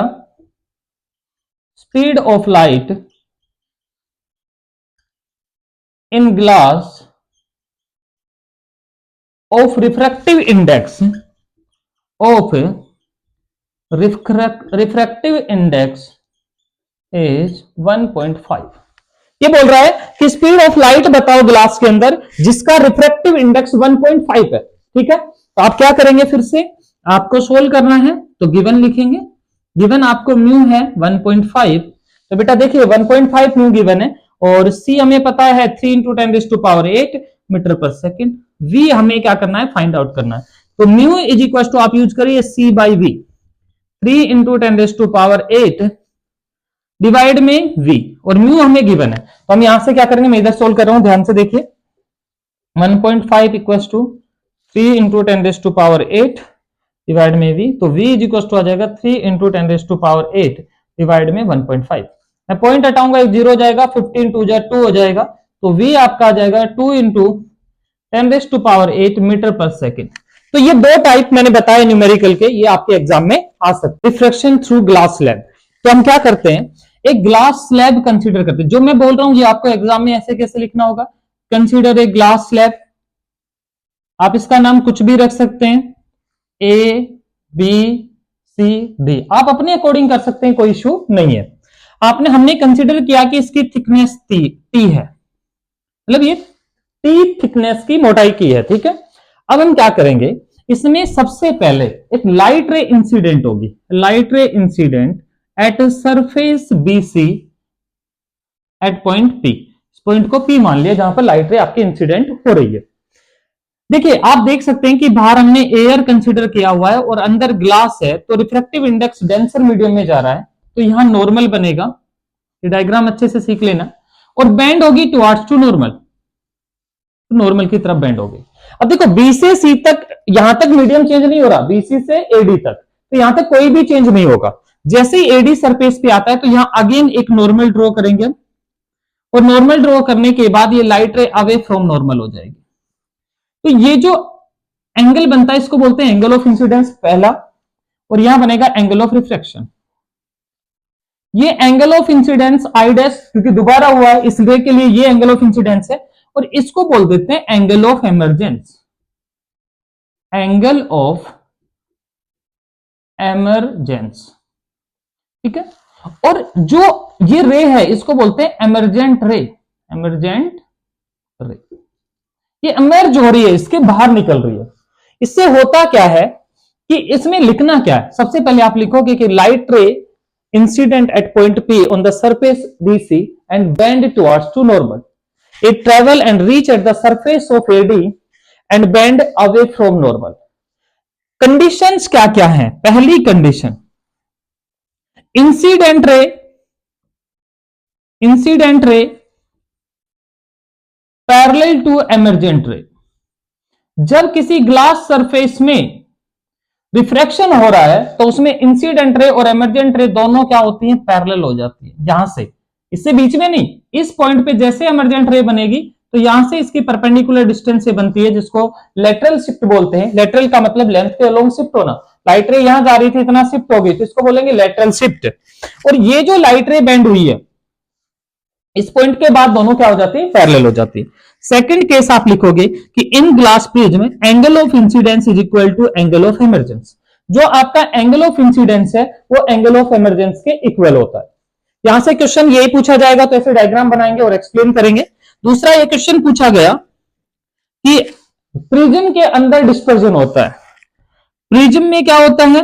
speed of light in glass of refractive index of refractive index is 1.5। ये बोल रहा है कि स्पीड ऑफ लाइट बताओ ग्लास के अंदर जिसका रिफ्रैक्टिव इंडेक्स 1.5 है। ठीक है, तो आप क्या करेंगे, फिर से आपको सोल्व करना है, तो गिवन लिखेंगे। गिवन आपको म्यू है 1.5, तो बेटा देखिए 1.5 म्यू गिवन है, और सी हमें पता है 3 into 10⁸8 metre per second. We हमें क्या करना है, फाइंड आउट करना है। तो म्यू इज इक्वल टू आप यूज करिए C by V, 3 into 10⁸8 divide में V, और म्यू हमें गिवन है, तो हम यहां से क्या करेंगे, मैं इधर सोल्व कर रहा हूं, ध्यान से देखिए। 1.5 इक्वल टू 3 इंटू 10⁸8 डिवाइड में V, तो V इज इक्वल टू आ जाएगा 3 इंटू 10⁸8 डिवाइड में 1.5। मैं पॉइंट हटाऊंगा, एक जीरो जाएगा, 15 2 2 हो जाएगा, तो V आपका आ जाएगा 2 इंटू 10⁸8 मीटर पर सेकेंड। तो ये दो टाइप मैंने बताया न्यूमेरिकल के, ये आपके एग्जाम में आ सकते हैं। रिफ्रैक्शन थ्रू ग्लास स्लैब, तो हम क्या करते हैं, एक ग्लास स्लैब कंसीडर करते हैं। जो मैं बोल रहा हूं ये आपको एग्जाम में ऐसे कैसे लिखना होगा, कंसीडर ए ग्लास स्लैब, आप इसका नाम कुछ भी रख सकते हैं, A B C D, आप अपने अकॉर्डिंग कर सकते हैं, कोई इशू नहीं है। हमने कंसीडर किया कि इसकी थिकनेस T है, मतलब ये T थिकनेस की मोटाई की है। ठीक है, अब हम क्या करेंगे, इसमें सबसे पहले एक लाइट रे इंसिडेंट होगी, light ray incident at surface BC at point P। इस पॉइंट को P मान लिया जहां पर लाइट रे आपकी इंसिडेंट हो रही है। देखिए आप देख सकते हैं कि बाहर हमने एयर कंसीडर किया हुआ है और अंदर ग्लास है, तो रिफ्रैक्टिव इंडेक्स डेंसर मीडियम में जा रहा है, तो यहां नॉर्मल बनेगा, ये डायग्राम अच्छे से सीख लेना, और बेंड होगी टुवर्ड्स टू नॉर्मल, नॉर्मल की तरफ बेंड होगी। अब देखो B से C तक, यहां तक मीडियम चेंज नहीं हो रहा, BC से AD तक, तो यहां तक कोई भी चेंज नहीं होगा। जैसे ही AD सरफेस पे आता है तो यहां अगेन एक नॉर्मल ड्रॉ करेंगे, और नॉर्मल ड्रॉ करने के बाद ये लाइट रे अवे फ्रॉम नॉर्मल हो जाएगी। तो ये जो एंगल बनता है इसको बोलते हैं एंगल ऑफ इंसिडेंस पहला, और यहां बनेगा एंगल ऑफ रिफ्लेक्शन। ये angle of incidence I dash, क्योंकि दोबारा हुआ है इसलिए के लिए ये एंगल ऑफ इंसिडेंस है, और इसको बोल देते हैं angle of emergence, angle of emergence. ठीक है, और जो ये रे है इसको बोलते हैं एमर्जेंट रे, एमर्जेंट रे। ये एमर्ज हो रही है, इसके बाहर निकल रही है। इससे होता क्या है कि इसमें लिखना क्या है, सबसे पहले आप लिखोगे कि light ray incident at point P on the surface BC and bend towards to normal, it travel and reach at the surface of AD and bend away from normal। Conditions क्या क्या हैं, पहली condition, incident ray parallel to emergent ray. जब किसी glass surface में refraction हो रहा है तो उसमें इंसिडेंट रे और एमर्जेंट रे दोनों क्या होती हैं, पैरेलल हो जाती है। यहां से, इससे बीच में नहीं, इस पॉइंट पे जैसे एमर्जेंट रे बनेगी तो यहां से इसकी परपेंडिकुलर डिस्टेंस से बनती है, जिसको लेटरल शिफ्ट बोलते हैं। लेटरल का मतलब लेंथ के अलोंग शिफ्ट होना, लाइट रे यहां जा रही थी इतना शिफ्ट होगी तो इसको बोलेंगे लेटरल शिफ्ट। और ये जो लाइट रे बेंड हुई है इस पॉइंट के बाद दोनों क्या हो जाती है, पैरेलल हो जाती है। सेकंड केस आप लिखोगे कि इन ग्लास प्रिज्म में angle of incidence is equal to angle of emergence. जो आपका एंगल ऑफ इंसिडेंस है वो एंगल ऑफ इमरजेंस के इक्वल होता है। यहां से क्वेश्चन यही पूछा जाएगा, तो ऐसे डायग्राम बनाएंगे और एक्सप्लेन करेंगे। दूसरा ये क्वेश्चन पूछा गया कि प्रिज्म के अंदर डिस्पर्जन होता है, प्रिज्म में क्या होता है,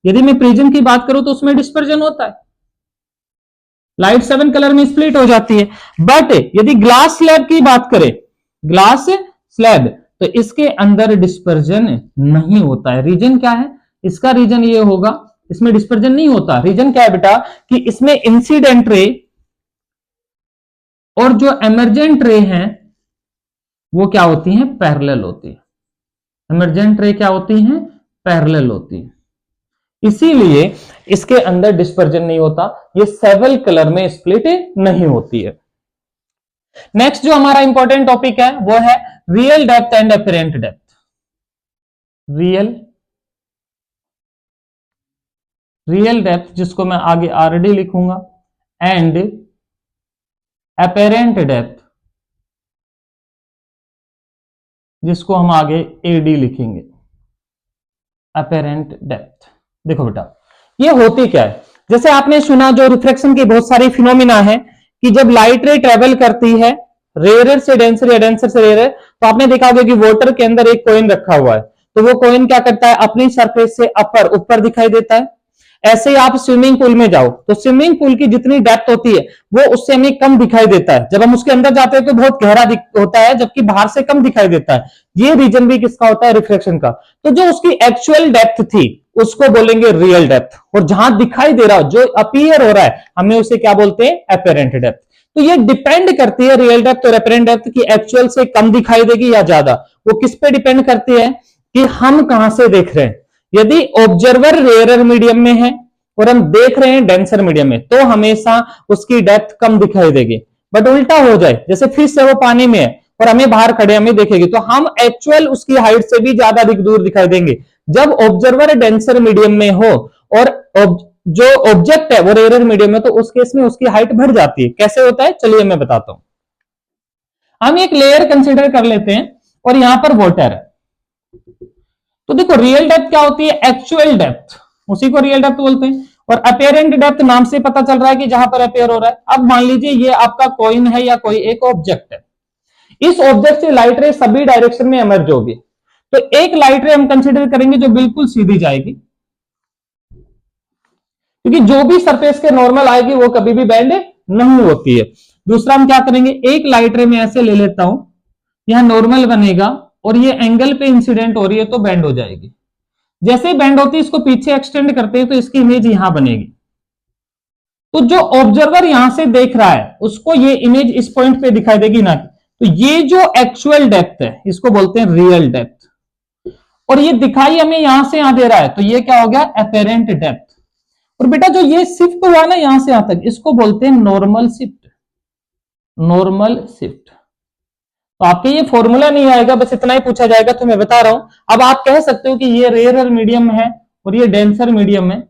यदि मैं प्रिज्म की बात करूं तो उसमें डिस्पर्जन होता है, लाइट 7 कलर में स्प्लिट हो जाती है। बट यदि ग्लास स्लैब की बात करें, ग्लास स्लैब, तो इसके अंदर डिस्पर्जन नहीं होता है। रीजन क्या है इसका? रीजन ये होगा, इसमें डिस्पर्जन नहीं होता। रीजन क्या है बेटा कि इसमें इंसिडेंट रे और जो एमर्जेंट रे हैं वो क्या होती हैं? पैरेलल होती है। एमर्जेंट रे क्या होती हैं? पैरेलल होती है, इसीलिए इसके अंदर डिस्पर्जन नहीं होता, ये सेवल कलर में स्प्लिट नहीं होती है। नेक्स्ट जो हमारा इंपॉर्टेंट टॉपिक है वो है real depth and apparent depth. Real depth जिसको मैं आगे आरडी लिखूंगा, एंड अपेरेंट डेप्थ जिसको हम आगे एडी लिखेंगे, अपेरेंट डेप्थ। देखो बेटा ये होती क्या है, जैसे आपने सुना जो रिफ्लेक्शन की बहुत सारी फिनोमिना है कि जब लाइट रे ट्रेवल करती है रेयर से डेंसर या डेंसर से रेयर, तो आपने देखा होगा कि वाटर के अंदर एक कॉइन रखा हुआ है, तो वो कॉइन क्या करता है? अपनी सरफेस से ऊपर दिखाई देता है। ऐसे ही आप स्विमिंग पूल में जाओ तो स्विमिंग पूल की जितनी डेप्थ होती है वो उससे हमें कम दिखाई देता है, जब हम उसके अंदर जाते हैं तो बहुत गहरा होता है, जबकि बाहर से कम दिखाई देता है। ये रीजन भी किसका होता है? रिफ्लेक्शन का। तो जो उसकी एक्चुअल डेप्थ थी उसको बोलेंगे रियल डेप्थ, और जहां दिखाई दे रहा जो अपीयर हो रहा है हमें उसे क्या बोलते हैं? Apparent depth. तो ये डिपेंड करती है रियल डेप्थ और अपेरेंट डेप्थ की एक्चुअल से कम दिखाई देगी या ज्यादा, वो किस पे डिपेंड करती है कि हम कहां से देख रहे हैं। यदि ऑब्जर्वर रेयर मीडियम में है और हम देख रहे हैं डेंसर मीडियम में तो हमेशा उसकी डेप्थ कम दिखाई देगी। बट उल्टा हो जाए, जैसे फिश है वो पानी में है और हमें बाहर खड़े हमें देखेगी, तो हम एक्चुअल उसकी हाइट से भी ज्यादा दूर दिखाई देंगे। जब ऑब्जर्वर डेंसर मीडियम में हो और जो ऑब्जेक्ट है वो रेयर मीडियम में, तो उस केस में उसकी हाइट बढ़ जाती है। कैसे होता है चलिए मैं बताता हूं। हम एक लेयर कंसीडर कर लेते हैं और यहां पर वाटर है, तो देखो रियल डेप्थ क्या होती है? एक्चुअल डेप्थ, उसी को रियल डेप्थ बोलते हैं। और अपेरेंट डेप्थ नाम से पता चल रहा है कि जहां पर अपेयर हो रहा है। अब मान लीजिए ये आपका कॉइन है या कोई एक ऑब्जेक्ट है, इस ऑब्जेक्ट से लाइट रे सभी डायरेक्शन में इमर्ज होगी, तो एक लाइट रे हम कंसीडर करेंगे जो बिल्कुल सीधी जाएगी, क्योंकि जो भी सरफेस के नॉर्मल आएगी वो कभी भी बेंड नहीं होती है। दूसरा हम क्या करेंगे, एक लाइट रे में ऐसे ले लेता हूं, यहां नॉर्मल बनेगा और ये एंगल पे इंसिडेंट हो रही है तो बेंड हो जाएगी। जैसे ही बेंड होती है इसको पीछे एक्सटेंड करते हैं तो इसकी इमेज यहां बनेगी। तो जो ऑब्जर्वर यहां से देख रहा है उसको ये इमेज इस पॉइंट पे दिखाई देगी ना। तो ये जो एक्चुअल डेप्थ है इसको बोलते हैं रियल डेप्थ, और ये दिखाई हमें यहां से यहां दे रहा है तो ये क्या हो गया? Apparent depth. और बेटा जो ये शिफ्ट हुआ ना यहां से यहां तक, इसको बोलते हैं नॉर्मल शिफ्ट। Normal shift. तो आपके ये फॉर्मूला नहीं आएगा, बस इतना ही पूछा जाएगा तो मैं बता रहा हूं। अब आप कह सकते हो कि ये रेयर मीडियम है और ये डेंसर मीडियम है,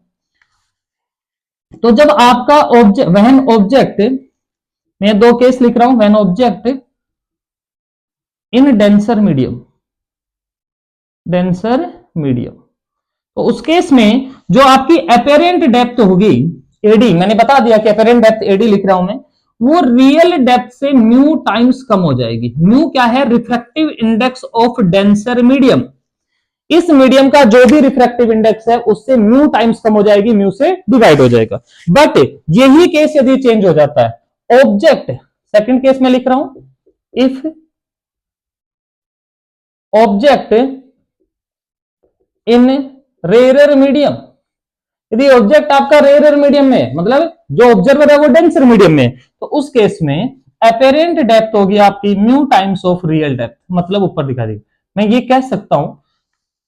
तो जब आपका ऑब्जेक्ट व्हेन ऑब्जेक्ट, मैं दो केस लिख रहा हूं, when object in denser medium, denser medium, तो उस केस में जो आपकी अपेरेंट डेप्थ होगी एडी, मैंने बता दिया कि अपेरेंट डेप्थ एडी लिख रहा हूं मैं, वो रियल डेप्थ से म्यू टाइम्स कम हो जाएगी। म्यू क्या है? Refractive index of denser medium. इस मीडियम का जो भी रिफ्रैक्टिव इंडेक्स है उससे म्यू टाइम्स कम हो जाएगी, म्यू से डिवाइड हो जाएगा। बट यही केस यदि चेंज हो जाता है, ऑब्जेक्ट, सेकंड केस में लिख रहा हूं, if object in rare medium, यदि ऑब्जेक्ट आपका रेयर मीडियम में, मतलब जो ऑब्जर्वर है वो डेंसर मीडियम में, तो उस केस में अपेरेंट डेप्थ होगी आपकी mu times of real depth, मतलब ऊपर दिखा देगी। मैं ये कह सकता हूं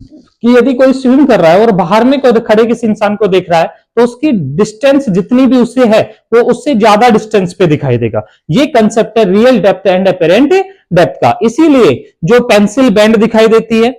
कि यदि कोई स्विम कर रहा है और बाहर में कोई खड़े किसी इंसान को देख रहा है तो उसकी डिस्टेंस जितनी भी उससे है वो उससे ज्यादा डिस्टेंस पे दिखाई देगा। ये कंसेप्ट है real depth and apparent depth का। इसीलिए जो पेंसिल बेंड दिखाई देती है,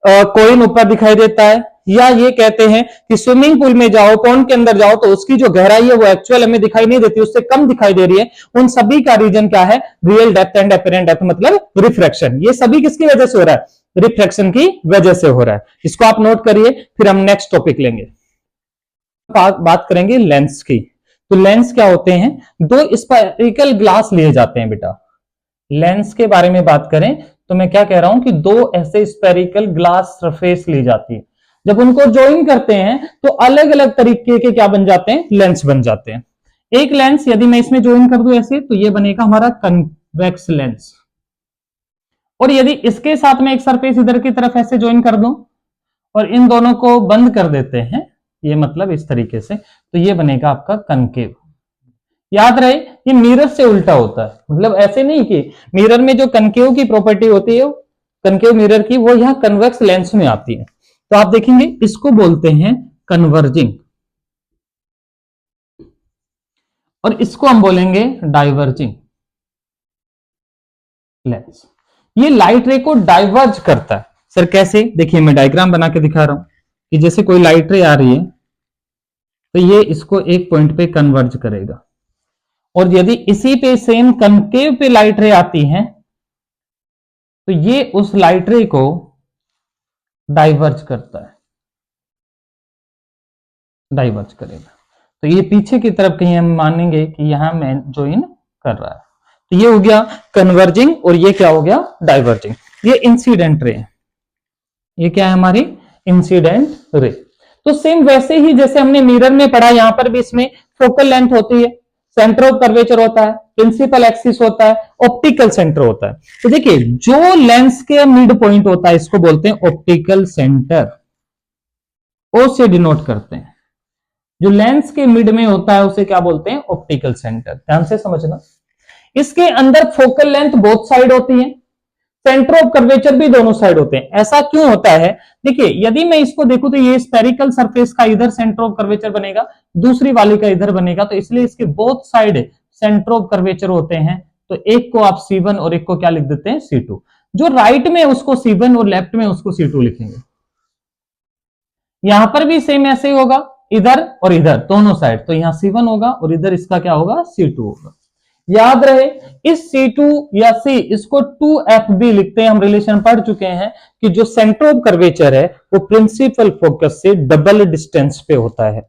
कॉइन ऊपर दिखाई देता है, या ये कहते हैं कि स्विमिंग पूल में जाओ, पॉन्ड के अंदर जाओ तो उसकी जो गहराई है वो एक्चुअल हमें दिखाई नहीं देती, उससे कम दिखाई दे रही है। उन सभी का रीजन क्या है? Real depth and apparent depth, मतलब रिफ्रैक्शन। ये सभी किसकी वजह से हो रहा है? रिफ्रैक्शन की वजह से हो रहा है। इसको आप नोट करिए, फिर हम नेक्स्ट टॉपिक लेंगे, बात करेंगे लेंस की। तो लेंस क्या होते हैं? दो स्फेरिकल ग्लास लिए जाते हैं बेटा। लेंस के बारे में बात करें तो मैं क्या कह रहा हूं कि दो ऐसे स्फेरिकल ग्लास सरफेस ली जाती है, जब उनको ज्वाइन करते हैं तो अलग अलग तरीके के क्या बन जाते हैं? लेंस बन जाते हैं। एक लेंस यदि मैं इसमें ज्वाइन कर दूं ऐसे, तो ये बनेगा हमारा कन्वेक्स लेंस, और यदि इसके साथ में एक सरफेस इधर की तरफ ऐसे ज्वाइन कर दूं और इन दोनों को बंद कर देते हैं, ये मतलब इस तरीके से, तो ये बनेगा आपका कनकेव। याद रहे ये मिरर से उल्टा होता है, मतलब ऐसे नहीं कि मिरर में जो कनकेव की प्रॉपर्टी होती है, कनकेव मिरर की, वो यहां कन्वेक्स लेंस में आती है। तो आप देखेंगे इसको बोलते हैं कन्वर्जिंग, और इसको हम बोलेंगे डाइवर्जिंग लेंस। ये लाइट रे को डाइवर्ज करता है। सर कैसे? देखिए मैं डायग्राम बना के दिखा रहा हूं कि जैसे कोई लाइट रे आ रही है तो ये इसको एक पॉइंट पे कन्वर्ज करेगा, और यदि इसी पे सेम कनकेव पे लाइट रे आती है तो ये उस लाइट रे को डाइवर्ज करता है, डाइवर्ज करेगा। तो ये पीछे की तरफ कहीं हम मानेंगे कि यहां में ज्वाइन कर रहा है। तो ये हो गया कन्वर्जिंग, और ये क्या हो गया? डाइवर्जिंग। ये इंसिडेंट रे है, ये क्या है? हमारी इंसिडेंट रे। तो सेम वैसे ही जैसे हमने मिरर में पढ़ा, यहां पर भी इसमें फोकल लेंथ होती है, सेंटर ऑफ कर्वेचर होता है, प्रिंसिपल एक्सिस होता है, ऑप्टिकल सेंटर होता है। तो देखिए जो लेंस के मिड पॉइंट होता है इसको बोलते हैं ऑप्टिकल सेंटर, ओ से डिनोट करते हैं। जो लेंस के मिड में होता है उसे क्या बोलते हैं? Optical centre. ध्यान से समझना। इसके अंदर फोकल लेंथ बोथ साइड होती है, सेंटर ऑफ कर्वेचर भी दोनों साइड होते हैं। ऐसा क्यों होता है? देखिए यदि मैं इसको देखूं तो ये स्पेरिकल सरफेस का इधर सेंटर ऑफ कर्वेचर बनेगा, दूसरी वाली का इधर बनेगा, तो इसलिए इसके both side centre of curvature होते हैं। तो एक को आप C1 और एक को क्या लिख देते हैं? C2। जो राइट में उसको C1 और लेफ्ट में उसको C2 लिखेंगे। यहां पर भी सेम ऐसे ही होगा, इधर और इधर दोनों साइड, तो यहां C1 होगा और इधर इसका क्या होगा? C2 होगा। याद रहे इस C2 या C इसको 2FB लिखते हैं। हम रिलेशन पढ़ चुके हैं कि जो सेंटर ऑफ कर्वेचर है वो प्रिंसिपल फोकस से डबल डिस्टेंस पे होता है।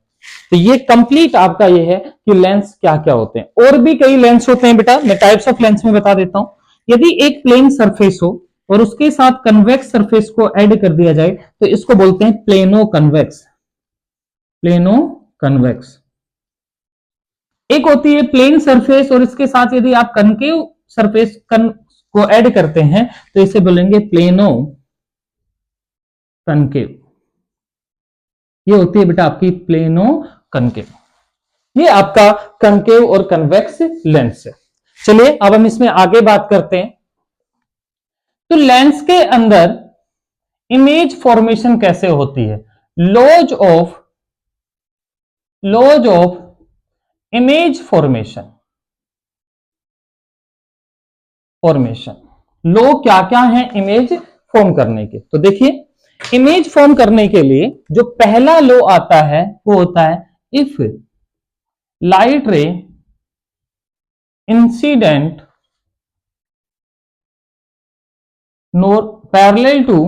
तो ये कंप्लीट आपका ये है कि लेंस क्या क्या होते हैं। और भी कई लेंस होते हैं बेटा, मैं टाइप्स ऑफ लेंस में बता देता हूं। यदि एक प्लेन सरफेस हो और उसके साथ कन्वेक्स सरफेस को ऐड कर दिया जाए तो इसको बोलते हैं प्लेनो कन्वेक्स। Plano convex. एक होती है प्लेन सरफेस और इसके साथ यदि आप कनकेव सरफेस को ऐड करते हैं तो इसे बोलेंगे प्लेनो कनकेव। ये होती है बेटा आपकी प्लेनो कनकेव। ये आपका कनकेव और कन्वेक्स लेंस है। चलिए अब हम इसमें आगे बात करते हैं। तो लेंस के अंदर इमेज फॉर्मेशन कैसे होती है? Laws of image formation. लो क्या क्या है इमेज फॉर्म करने के? तो देखिए इमेज फॉर्म करने के लिए जो पहला लो आता है वो होता है if light ray incident nor parallel to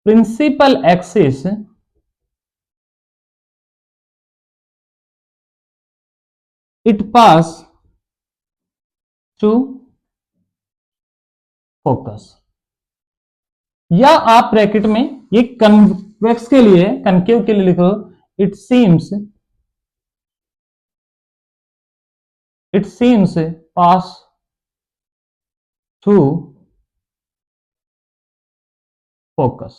principal axis it pass to focus. या आप ब्रैकेट में ये कन्वेक्स के लिए, कनकेव के लिए लिखो it seems pass through focus.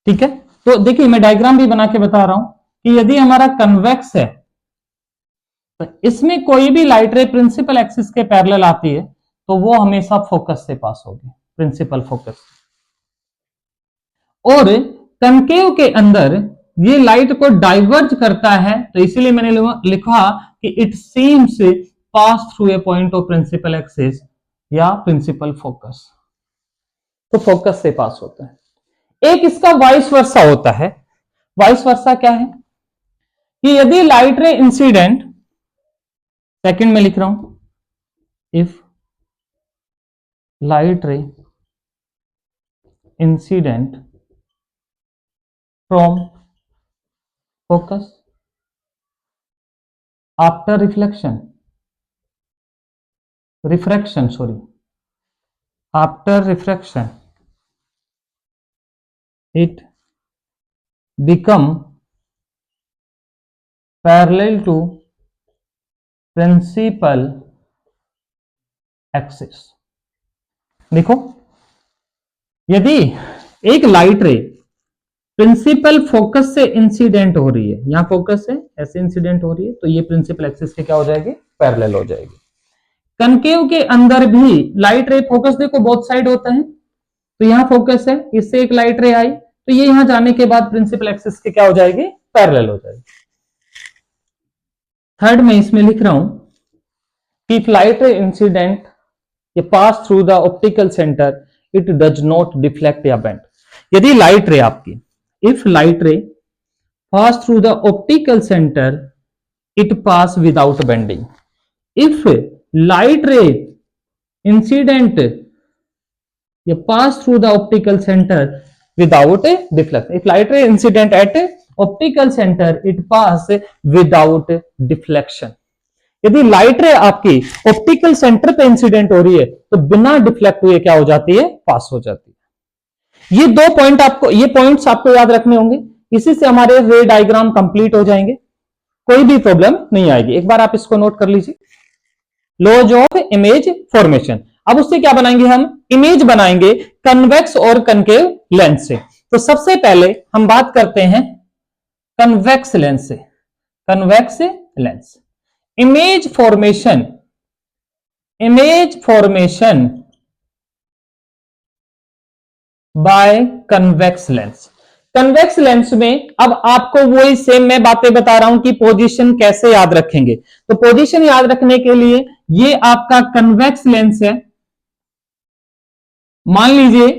ठीक है, तो देखिए मैं डायग्राम भी बना के बता रहा हूं कि यदि हमारा कन्वेक्स है तो इसमें कोई भी लाइट रे प्रिंसिपल एक्सिस के पैरेलल आती है तो वो हमेशा फोकस से पास होगी, प्रिंसिपल फोकस। और कनकेव के अंदर ये लाइट को डाइवर्ज करता है, तो इसीलिए मैंने लिखा कि it seems pass through a point of principal axis या प्रिंसिपल फोकस। तो फोकस से पास होता है। एक इसका वाइस वर्सा होता है। वाइस वर्सा क्या है कि यदि लाइट रे इंसिडेंट, सेकंड में लिख रहा हूं, if light ray incident from focus after after refraction it become parallel to principal axis। देखो, यदि एक लाइट रे प्रिंसिपल फोकस से इंसिडेंट हो रही है, यहां फोकस से ऐसे इंसिडेंट हो रही है, तो ये प्रिंसिपल एक्सिस के क्या हो जाएगी, पैरेलल हो जाएगी। कनकेव के अंदर भी लाइट रे फोकस देखो बोथ साइड होता है, तो यहां फोकस है, इससे एक लाइट रे आई, तो ये यहां जाने के बाद प्रिंसिपल एक्सिस के क्या हो जाएगी, पैरेलल हो जाएगी। थर्ड में इसमें लिख रहा हूं कि इफ लाइट रे इंसिडेंट ये pass through the optical centre it does not deflect या बेंड। यदि लाइट रे आपकी, if light ray pass through the optical centre it pass without bending. If light ray incident ये pass through the optical centre without deflection. If light ray incident at optical centre it pass without deflection. यदि light ray आपकी optical centre पे incident हो रही है तो बिना deflect हुए क्या हो जाती है, पास हो जाती है। ये दो पॉइंट आपको, ये पॉइंट्स आपको याद रखने होंगे, इसी से हमारे रे डायग्राम कंप्लीट हो जाएंगे, कोई भी प्रॉब्लम नहीं आएगी। एक बार आप इसको नोट कर लीजिए, लॉज ऑफ इमेज फॉर्मेशन। अब उससे क्या बनाएंगे, हम इमेज बनाएंगे कन्वेक्स और कनकेव लेंस से। तो सबसे पहले हम बात करते हैं कन्वेक्स लेंस से, convex lens. Image formation, image formation by convex lens. Convex lens में अब आपको वही सेम मैं बातें बता रहा हूं कि पोजीशन कैसे याद रखेंगे। तो पोजीशन याद रखने के लिए ये आपका कन्वेक्स लेंस है। मान लीजिए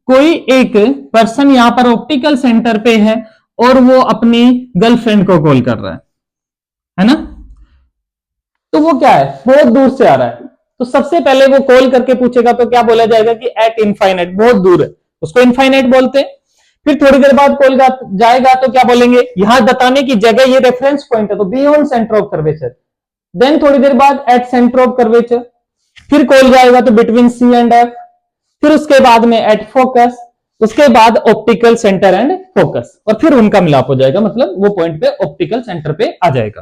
कोई एक पर्सन यहां पर ऑप्टिकल सेंटर पे है और वो अपनी गर्लफ्रेंड को कॉल कर रहा है ना, तो वो क्या है, बहुत दूर से आ रहा है। तो सबसे पहले वो कॉल करके पूछेगा तो क्या बोला जाएगा कि एट इनफाइनाइट, बहुत दूर है, उसको इनफाइनाइट बोलते हैं। फिर थोड़ी देर बाद कॉल जाएगा तो क्या बोलेंगे, यहां बताने की जगह ये रेफरेंस पॉइंट है तो beyond centre of curvature. Then थोड़ी देर बाद एट सेंटर ऑफ कर्वेचर, फिर कॉल जाएगा तो बिटवीन सी एंड एफ, फिर उसके बाद में एट फोकस, उसके बाद ऑप्टिकल सेंटर एंड फोकस, और फिर उनका मिलाप हो जाएगा, मतलब वो पॉइंट पे ऑप्टिकल सेंटर पे आ जाएगा।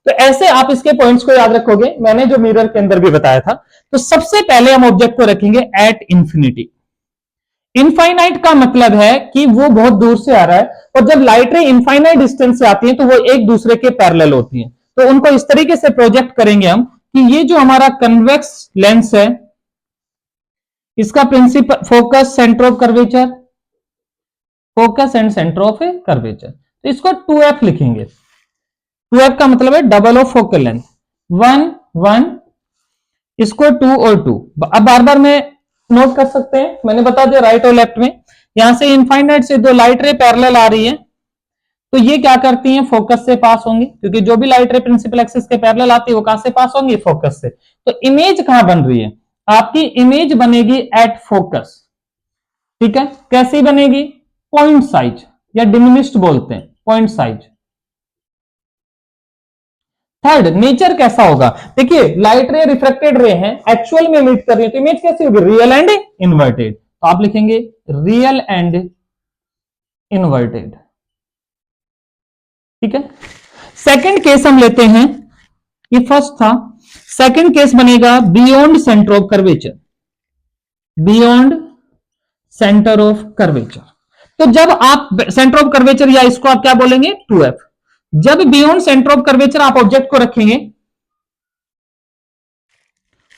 तो ऐसे आप इसके पॉइंट्स को याद रखोगे, मैंने जो मिरर के अंदर भी बताया था। तो सबसे पहले हम ऑब्जेक्ट को रखेंगे एट इंफिनिटी। इनफाइनाइट का मतलब है कि वो बहुत दूर से आ रहा है, और जब लाइट रे इनफाइनाइट डिस्टेंस से आती है तो वो एक दूसरे के पैरेलल होती है। तो उनको इस तरीके से प्रोजेक्ट करेंगे हम कि ये जो हमारा कन्वेक्स लेंस है, इसका principal focus centre of curvature, focus and centre of curvature, तो इसको 2f लिखेंगे। 2f का मतलब है डबल ऑफ फोकल लेंथ, 1 1, इसको 2 और 2। अब बार बार में नोट कर सकते हैं, मैंने बता दिया राइट और लेफ्ट में। यहां से इनफाइनाइट से दो लाइट रे पैरेलल आ रही है, तो ये क्या करती हैं, फोकस से पास होंगी, क्योंकि जो भी लाइट रे प्रिंसिपल एक्सिस के पैरेलल आती है वो कहां से पास होंगी, फोकस से। तो इमेज कहां बन रही है, आपकी इमेज बनेगी एट फोकस। ठीक है, कैसी बनेगी, पॉइंट साइज या डिमिनिश्ड बोलते हैं, पॉइंट साइज। थर्ड, नेचर कैसा होगा, देखिए लाइट रे रिफ्रैक्टेड रे है, एक्चुअल में मीट कर रही है, तो इमेज कैसी होगी, रियल एंड इन्वर्टेड। तो आप लिखेंगे रियल एंड इन्वर्टेड। ठीक है, सेकंड केस हम लेते हैं, ये फर्स्ट था, सेकंड केस बनेगा beyond centre of curvature, beyond centre of curvature. तो जब आप सेंटर ऑफ कर्वेचर या इसको आप क्या बोलेंगे, 2f, जब बियॉन्ड सेंटर ऑफ कर्वेचर आप ऑब्जेक्ट को रखेंगे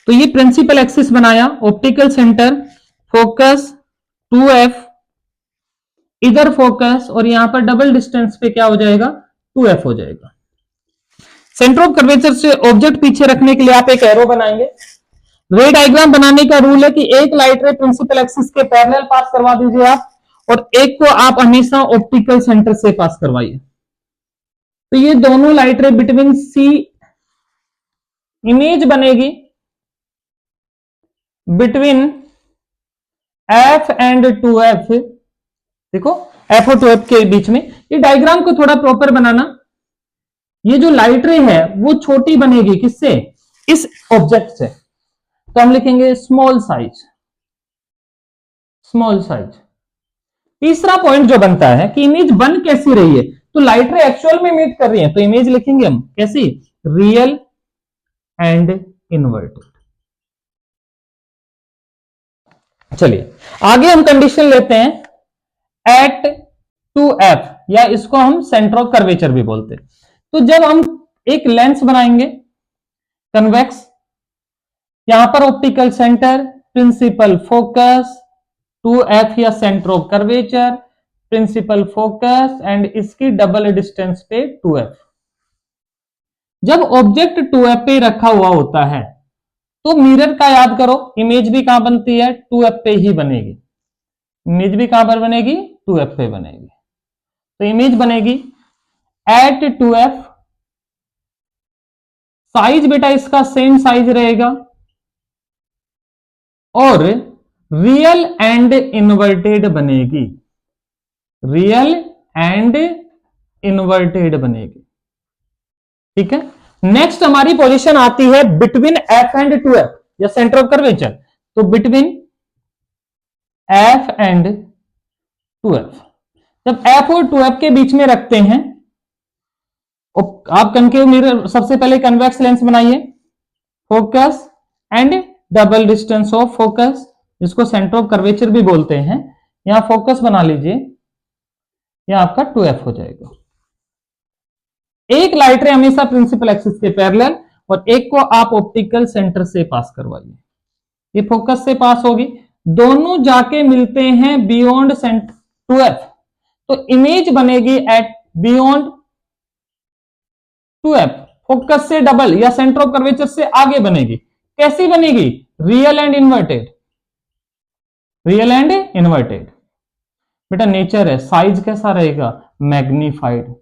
तो ये प्रिंसिपल एक्सिस बनाया, ऑप्टिकल सेंटर, फोकस 2f, इधर फोकस, और यहां पर डबल डिस्टेंस पे क्या हो जाएगा, 2f हो जाएगा। सेंटर ऑफ कर्वेचर से ऑब्जेक्ट पीछे रखने के लिए आप एक एरो बनाएंगे। रे डायग्राम बनाने का रूल है कि एक लाइट रे प्रिंसिपल एक्सिस के पैरेलल पास करवा दीजिए आप, और एक को आप हमेशा ऑप्टिकल सेंटर से पास करवाइए। तो ये दोनों light ray between C, image बनेगी बिटवीन एफ एंड 2f। देखो एफ और 2f के बीच में, ये डायग्राम को थोड़ा प्रॉपर बनाना। ये जो लाइट रे है वो छोटी बनेगी किससे, इस ऑब्जेक्ट से, तो हम लिखेंगे स्मॉल साइज, स्मॉल साइज। तीसरा पॉइंट जो बनता है कि इमेज बन कैसी रही है, तो लाइट रे एक्चुअल में मीट कर रही है, तो इमेज लिखेंगे हम कैसी, रियल एंड इन्वर्टेड। चलिए आगे हम कंडीशन लेते हैं एट 2f, या इसको हम सेंटर ऑफ कर्वेचर भी बोलते हैं। तो जब हम एक लेंस बनाएंगे कन्वेक्स, यहां पर optical centre, principal focus, 2f या centre of curvature, principal focus and इसकी डबल डिस्टेंस पे 2f। जब ऑब्जेक्ट 2f पे रखा हुआ होता है तो मिरर का याद करो, इमेज भी कहां बनती है, 2f पे ही बनेगी। इमेज भी कहां पर बनेगी, 2f पे बनेगी। तो इमेज बनेगी एट 2f, साइज बेटा इसका सेम साइज रहेगा, और रियल एंड इन्वर्टेड बनेगी, रियल एंड इन्वर्टेड बनेगी। ठीक है। नेक्स्ट हमारी पोजीशन आती है बिटवीन f एंड 2f या सेंटर ऑफ कर्वेचर। तो बिटवीन f एंड 2f, जब f और 2f के बीच में रखते हैं, आप कनकेव मिरर, सबसे पहले कन्वेक्स लेंस बनाइए, focus and double distance of focus, जिसको सेंटर ऑफ कर्वेचर भी बोलते हैं। यहां फोकस बना लीजिए, यह आपका 2f हो जाएगा। एक लाइट रे हमेशा प्रिंसिपल एक्सिस के पैरेलल, और एक को आप ऑप्टिकल सेंटर से पास करवाइए, ये फोकस से पास होगी, दोनों जाके मिलते हैं बियॉन्ड 2f, तो इमेज बनेगी एट बियॉन्ड 2f, फोकस से डबल या सेंटर ऑफ कर्वेचर से आगे बनेगी। कैसी बनेगी, real and inverted, real and inverted. बेटा नेचर है, साइज कैसा रहेगा, मैग्नीफाइड,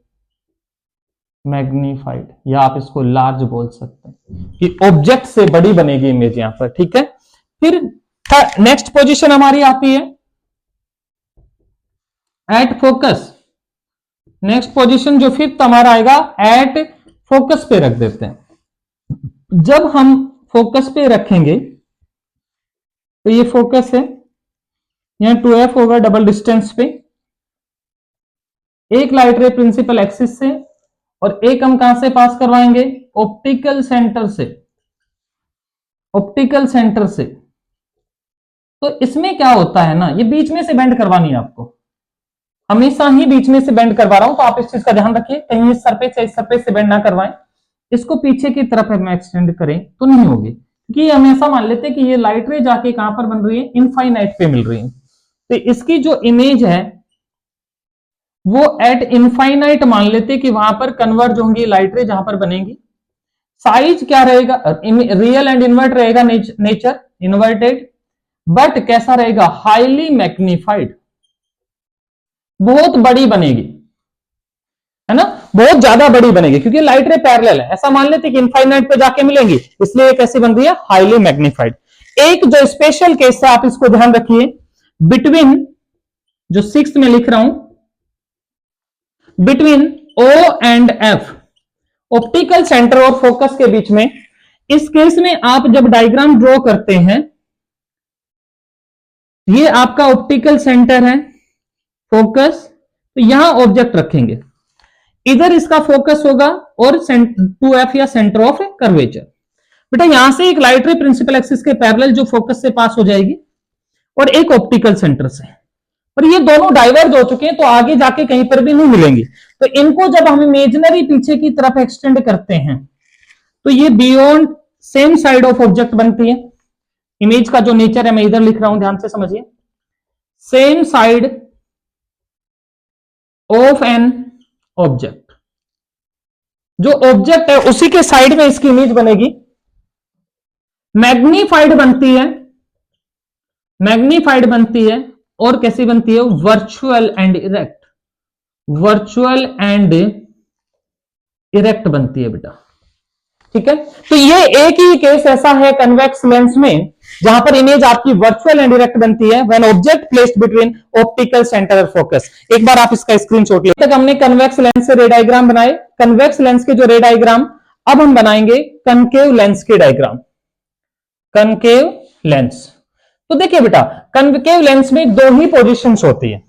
मैग्नीफाइड, या आप इसको लार्ज बोल सकते हैं कि ऑब्जेक्ट से बड़ी बनेगी इमेज यहां पर। ठीक है। फिर नेक्स्ट पोजीशन हमारी आती है एट फोकस। नेक्स्ट पोजीशन जो फिफ्थ हमारा आएगा एट फोकस पे रख देते हैं। जब हम फोकस पे रखेंगे तो ये फोकस है, यहां 2f होगा डबल डिस्टेंस पे, एक लाइट रे प्रिंसिपल एक्सिस से, और एक हम कहां से पास करवाएंगे, ऑप्टिकल सेंटर से, ऑप्टिकल सेंटर से। तो इसमें क्या होता है ना, ये बीच में से बेंड करवानी है आपको, हमेशा ही बीच में से बेंड करवा रहा हूं, तो आप इस चीज का ध्यान रखिए, कहीं इस सरफेस से बेंड ना करवाएं। इसको पीछे की तरफ हम एक्सटेंड करें तो नहीं होगी, क्योंकि हमेशा मान लेते हैं कि ये लाइट रे जाके कहां पर बन रही है, इनफाइनाइट पे मिल रही है। तो इसकी जो इमेज है वो एट इनफाइनाइट मान लेते कि वहां पर कन्वर्ज होंगी लाइट रे, जहां पर बनेगी। साइज क्या रहेगा, रियल एंड इन्वर्ट रहेगा, नेचर इन्वर्टेड, बट कैसा रहेगा, हाईली मैग्नीफाइड, बहुत बड़ी बनेगी, है ना, बहुत ज्यादा बड़ी बनेगी, क्योंकि लाइट रे पैरेलल है। ऐसा मान लेते कि इनफाइनाइट पे जाके मिलेंगी, इसलिए कैसी बन रही है, हाईली मैग्नीफाइड। एक जो स्पेशल केस है, आप इसको ध्यान रखिए, बिटवीन, जो 6th में लिख रहा हूं, between O and F, optical centre और फोकस के बीच में, इस केस में आप जब डायग्राम ड्रॉ करते हैं, ये आपका ऑप्टिकल सेंटर है, फोकस, तो यहां ऑब्जेक्ट रखेंगे, इधर इसका फोकस होगा और 2f या सेंटर ऑफ कर्वेचर। बेटा यहां से एक लाइट रे प्रिंसिपल एक्सिस के पैरेलल जो फोकस से पास हो जाएगी, और एक ऑप्टिकल सेंटर से, और ये दोनों डाइवर्ज हो चुके हैं, तो आगे जाके कहीं पर भी नहीं मिलेंगी। तो इनको जब हम इमेजिनरी पीछे की तरफ एक्सटेंड करते हैं, तो ये beyond same side of object बनती है। इमेज का जो नेचर है मैं इधर लिख रहा हूं, ध्यान से समझिए, same side of an object, जो ऑब्जेक्ट है उसी के साइड में इसकी इमेज बनेगी, मैग्नीफाइड बनती है, मैग्नीफाइड बनती है, और कैसी बनती है, virtual and erect, virtual and erect बनती है बेटा। ठीक है। तो ये एक ही केस ऐसा है कन्वेक्स लेंस में, जहां पर इमेज आपकी वर्चुअल एंड डायरेक्ट बनती है when object placed between optical centre और फोकस। एक बार आप इसका स्क्रीनशॉट ले। तक हमने कन्वेक्स लेंस से रे डायग्राम बनाए, कन्वेक्स लेंस के जो रे डायग्राम, अब हम बनाएंगे कनकेव लेंस के डायग्राम। कनकेव लेंस, तो देखिए बेटा कनकेव लेंस में दो ही पोजीशंस होती है,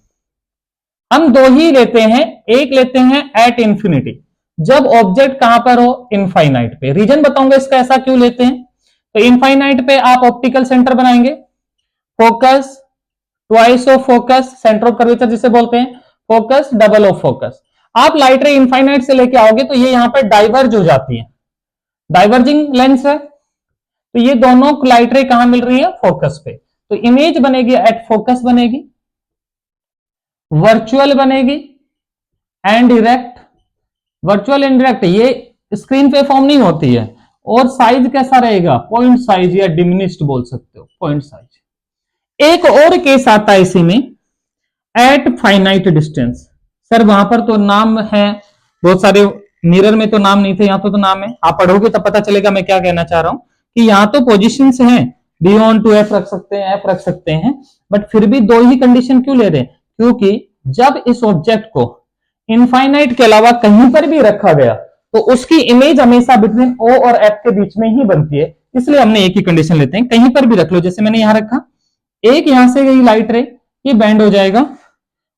हम दो ही लेते हैं। एक लेते हैं एट इंफिनिटी, जब ऑब्जेक्ट कहां पर हो, इनफाइनाइट पे। रीजन बताऊंगा इसका ऐसा क्यों लेते हैं। तो इनफाइनाइट पे आप ऑप्टिकल सेंटर बनाएंगे, focus, twice of focus, centre of curvature जिसे बोलते हैं, फोकस, डबल ऑफ फोकस। आप लाइट रे इनफाइनाइट से लेके आओगे तो ये यहां पर डाइवर्ज हो जाती है, डाइवर्जिंग लेंस है, तो ये दोनों लाइट रे कहां मिल रही है, फोकस पे। तो इमेज बनेगी एट फोकस बनेगी, वर्चुअल बनेगी and erect. Virtual and erect ये स्क्रीन पे फॉर्म नहीं होती है। और साइज कैसा रहेगा, पॉइंट साइज या डिमिनिश्ड बोल सकते हो, पॉइंट साइज। एक और केस आता है इसी में, एट फाइनाइट डिस्टेंस। सर वहां पर तो नाम है बहुत सारे, मिरर में तो नाम नहीं थे, यहां तो नाम है, आप पढ़ोगे तब पता चलेगा मैं क्या कहना चाह रहा हूं, कि यहां तो पोजीशंस हैं, बियॉन्ड टू एफ रख सकते हैं, एफ रख सकते हैं, बट फिर भी दो ही कंडीशन क्यों ले रहे हैं, क्योंकि जब इस ऑब्जेक्ट को इनफाइनाइट के अलावा कहीं पर भी रखा गया तो उसकी इमेज हमेशा बिटवीन ओ और एफ के बीच में ही बनती है, इसलिए हमने एक ही कंडीशन लेते हैं, कहीं पर भी रख लो, जैसे मैंने यहां रखा, एक यहां से गई लाइट रे, ये बैंड हो जाएगा,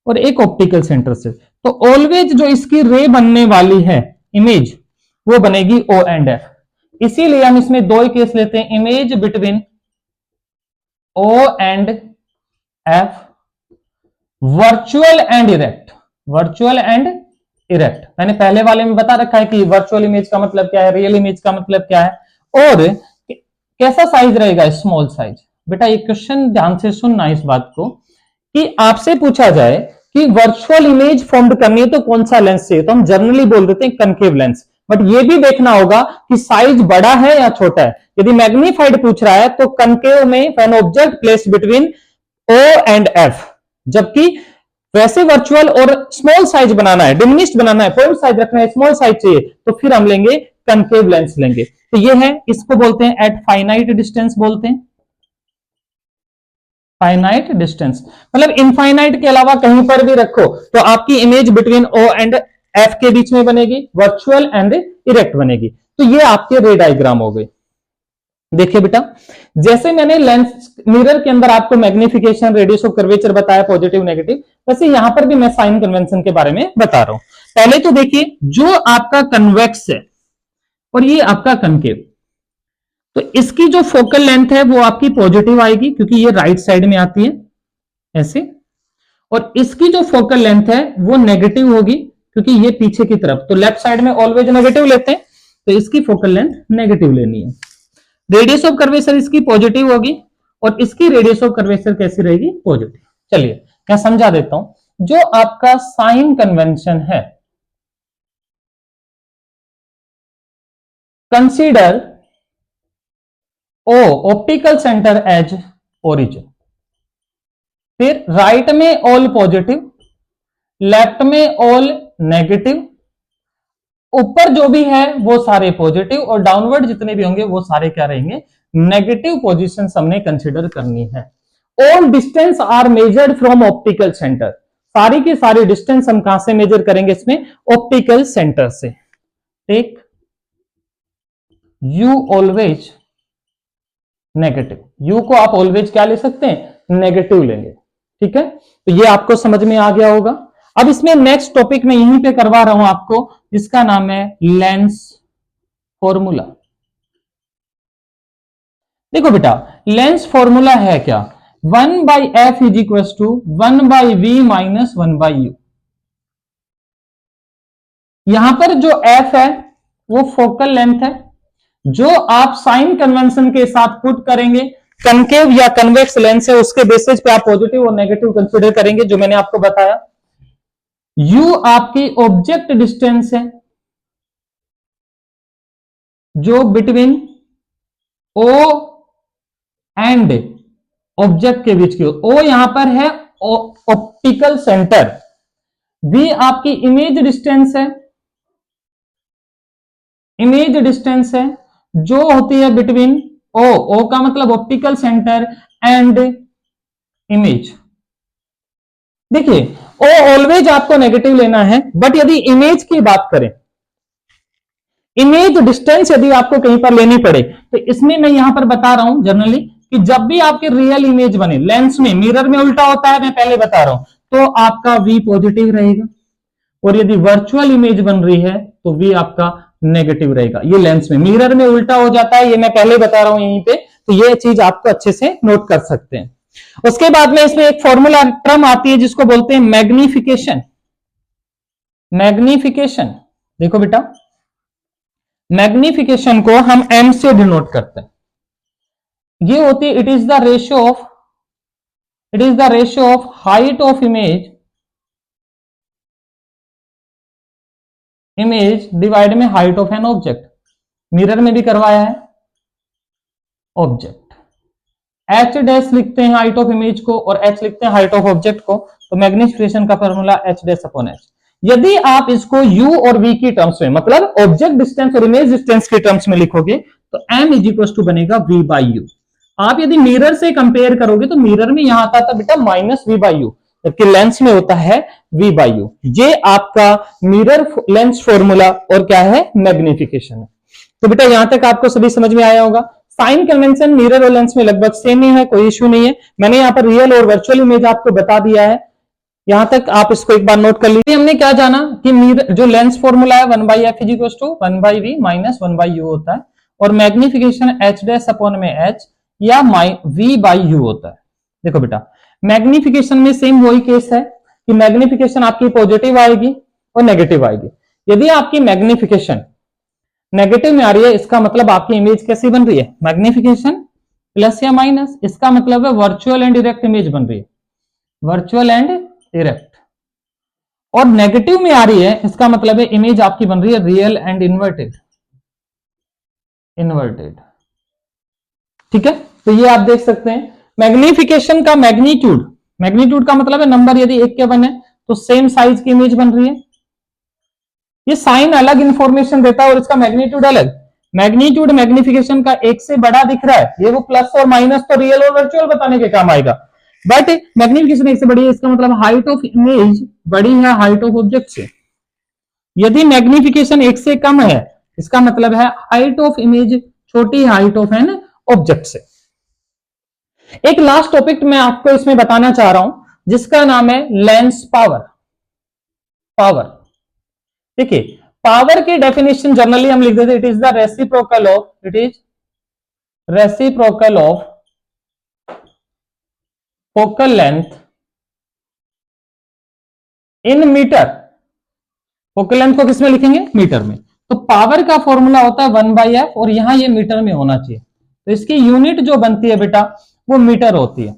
और एक ऑप्टिकल सेंटर से, तो ऑलवेज जो इसकी रे बनने वाली है इमेज, वो बनेगी ओ एंड एफ। इसीलिए हम इसमें दो ही केस लेते हैं, image between O and F, virtual and erect. Virtual and erect मैंने पहले वाले में बता रखा है कि वर्चुअल इमेज का मतलब क्या है, रियल इमेज का मतलब क्या है, और कैसा साइज रहेगा, स्मॉल साइज। बेटा एक क्वेश्चन ध्यान से सुनना इस बात को, कि आपसे पूछा जाए कि वर्चुअल इमेज फॉर्म करनी है तो कौन सा लेंस चाहिए, तो हम जनरली बोल देते हैं कनकेव लेंस, बट ये भी देखना होगा कि साइज बड़ा है या छोटा है। यदि मैग्नीफाइड पूछ रहा है तो कनकेव में when object placed between O and F, जबकि वैसे वर्चुअल और स्मॉल साइज बनाना है, डिमिनिश्ड बनाना है, पॉइंट साइज रखना है, स्मॉल साइज चाहिए, तो फिर हम लेंगे कनकेव लेंस लेंगे। तो ये है, इसको बोलते हैं एट फाइनाइट डिस्टेंस बोलते हैं, फाइनाइट डिस्टेंस मतलब इनफाइनाइट के अलावा कहीं पर भी रखो तो आपकी image between O and F के बीच में बनेगी, वर्चुअल एंड इरेक्ट बनेगी। तो ये आपके रे डायग्राम हो गए। देखिए बेटा, जैसे मैंने लेंस मिरर के अंदर आपको मैग्निफिकेशन, रेडियस ऑफ कर्वेचर बताया, पॉजिटिव नेगेटिव, वैसे यहां पर भी मैं साइन कन्वेंशन के बारे में बता रहा हूं। पहले तो देखिए, जो आपका कन्वेक्स है और ये आपका कनकेव, तो इसकी जो फोकल लेंथ है वो आपकी पॉजिटिव आएगी, क्योंकि ये राइट साइड में आती है ऐसे, और इसकी जो फोकल लेंथ है वो नेगेटिव होगी, क्योंकि ये पीछे की तरफ, तो लेफ्ट साइड में ऑलवेज नेगेटिव लेते हैं, तो इसकी फोकल लेंथ नेगेटिव लेनी है। रेडियस ऑफ कर्वेचर इसकी पॉजिटिव होगी, और इसकी रेडियस ऑफ कर्वेचर कैसी रहेगी, पॉजिटिव। चलिए मैं समझा देता हूं, जो आपका साइन कन्वेंशन है, कंसीडर ओ ऑप्टिकल सेंटर एज ओरिजिन, फिर राइट में ऑल पॉजिटिव, लेफ्ट में ऑल नेगेटिव, ऊपर जो भी है वो सारे पॉजिटिव, और डाउनवर्ड जितने भी होंगे वो सारे क्या रहेंगे, नेगेटिव पोजीशन हमने कंसीडर करनी है। All distance are measured from optical centre, सारी की सारी डिस्टेंस हम कहां से मेजर करेंगे, इसमें ऑप्टिकल सेंटर से। Take u always negative, u को आप ऑलवेज क्या ले सकते हैं, नेगेटिव लेंगे, ठीक है। तो ये आपको समझ में आ गया होगा। अब इसमें नेक्स्ट टॉपिक में यहीं पे करवा रहा हूं आपको, जिसका नाम है लेंस फॉर्मूला। देखो बेटा, लेंस फॉर्मूला है क्या, 1/f is equal to 1/v minus 1/u। यहां पर जो f है वो फोकल लेंथ है, जो आप साइन कन्वेंशन के साथ पुट करेंगे, कनकेव या कन्वेक्स लेंस है, उसके बेसिस पे आप पॉजिटिव और नेगेटिव कंसीडर करेंगे, जो मैंने आपको बताया। u आपकी ऑब्जेक्ट डिस्टेंस है, जो बिटवीन o एंड ऑब्जेक्ट के बीच की, o यहां पर है ऑप्टिकल सेंटर, v आपकी इमेज डिस्टेंस है, इमेज डिस्टेंस है जो होती है बिटवीन ओ का मतलब ऑप्टिकल सेंटर एंड इमेज। देखिए, ओ ऑलवेज आपको नेगेटिव लेना है, बट यदि इमेज की बात करें, इमेज डिस्टेंस यदि आपको कहीं पर लेनी पड़े, तो इसमें मैं यहां पर बता रहा हूं जनरली कि जब भी आपके रियल इमेज बने, लेंस में, मिरर में उल्टा होता है, मैं पहले बता रहा हूं, तो आपका v पॉजिटिव रहेगा, और यदि वर्चुअल इमेज बन रही है तो v आपका नेगेटिव रहेगा। ये लेंस में, मिरर में उल्टा हो जाता है, ये मैं पहले बता रहा हूं यहीं पे, तो ये चीज आपको अच्छे से नोट कर सकते हैं। उसके बाद में इसमें एक फॉर्मूला टर्म आती है जिसको बोलते हैं मैग्निफिकेशन। मैग्निफिकेशन देखो बेटा, मैग्निफिकेशन को हम m से डिनोट करते हैं। ये होती है it is the ratio of height of image divide में height of an object. Mirror में भी करवाया है। ऑब्जेक्ट h डैश लिखते हैं हाइट ऑफ इमेज को और h लिखते हैं हाइट ऑफ ऑब्जेक्ट को, तो मैग्निफिकेशन का formula h dash upon h। यदि आप इसको u और v की टर्म्स में, मतलब ऑब्जेक्ट डिस्टेंस और इमेज डिस्टेंस की टर्म्स में लिखोगे तो m इज इक्वल टू बनेगा v बाई यू। आप यदि मिरर से कंपेयर करोगे तो मिरर में यहां आता था बेटा माइनस v बाई यू, जबकि लेंस में होता है v बाई यू। ये आपका मिरर लेंस फॉर्मूला और क्या है, मैग्निफिकेशन है। तो बेटा यहां तक आपको सभी समझ में आया होगा। साइन कन्वेंशन मिरर और लेंस में लगभग सेम ही है, कोई इश्यू नहीं है। मैंने यहां पर रियल और वर्चुअल इमेज आपको बता दिया है, यहां तक आप इसको एक बार नोट कर लीजिए। हमने क्या जाना कि मिरर जो लेंस फॉर्मूला है 1/f is equal to 1/v minus 1/u होता है, और मैग्निफिकेशन h डैश अपॉन में h या v बाई यू होता है। देखो बेटा मैग्निफिकेशन में सेम वही केस है कि मैग्निफिकेशन आपकी पॉजिटिव आएगी और नेगेटिव आएगी। यदि आपकी मैग्निफिकेशन नेगेटिव में आ रही है, इसका मतलब आपकी इमेज कैसी बन रही है, मैग्निफिकेशन प्लस या माइनस, इसका मतलब है वर्चुअल एंड डायरेक्ट इमेज बन रही है, वर्चुअल एंड डायरेक्ट। और नेगेटिव में आ रही है, इसका मतलब है इमेज आपकी बन रही है रियल एंड इन्वर्टेड। ठीक है, तो ये आप देख सकते हैं मैग्निफिकेशन का मैग्नीट्यूड का मतलब है नंबर यदि एक के बने तो सेम साइज की इमेज बन रही है। ये साइन अलग इंफॉर्मेशन देता है और इसका मैग्नीट्यूड अलग। मैग्नीट्यूड मैग्निफिकेशन का एक से बड़ा दिख रहा है, ये वो प्लस और माइनस तो रियल और वर्चुअल बताने के काम आएगा, बट मैग्निफिकेशन एक से बड़ी है, इसका मतलब हाइट ऑफ इमेज बड़ी है हाइट ऑफ ऑब्जेक्ट से। यदि मैग्निफिकेशन एक से कम है, इसका मतलब है हाइट ऑफ इमेज छोटी हाइट ऑफ एन ऑब्जेक्ट से। एक लास्ट टॉपिक मैं आपको इसमें बताना चाह रहा हूं जिसका नाम है लेंस पावर। देखिए पावर की डेफिनेशन जनरली हम लिख देते, it is the reciprocal of focal length in metre. Focal length को किसमें लिखेंगे, मीटर में। तो पावर का फॉर्मूला होता है 1/f और यहां ये मीटर में होना चाहिए, तो इसकी यूनिट जो बनती है बेटा वो मीटर होती है,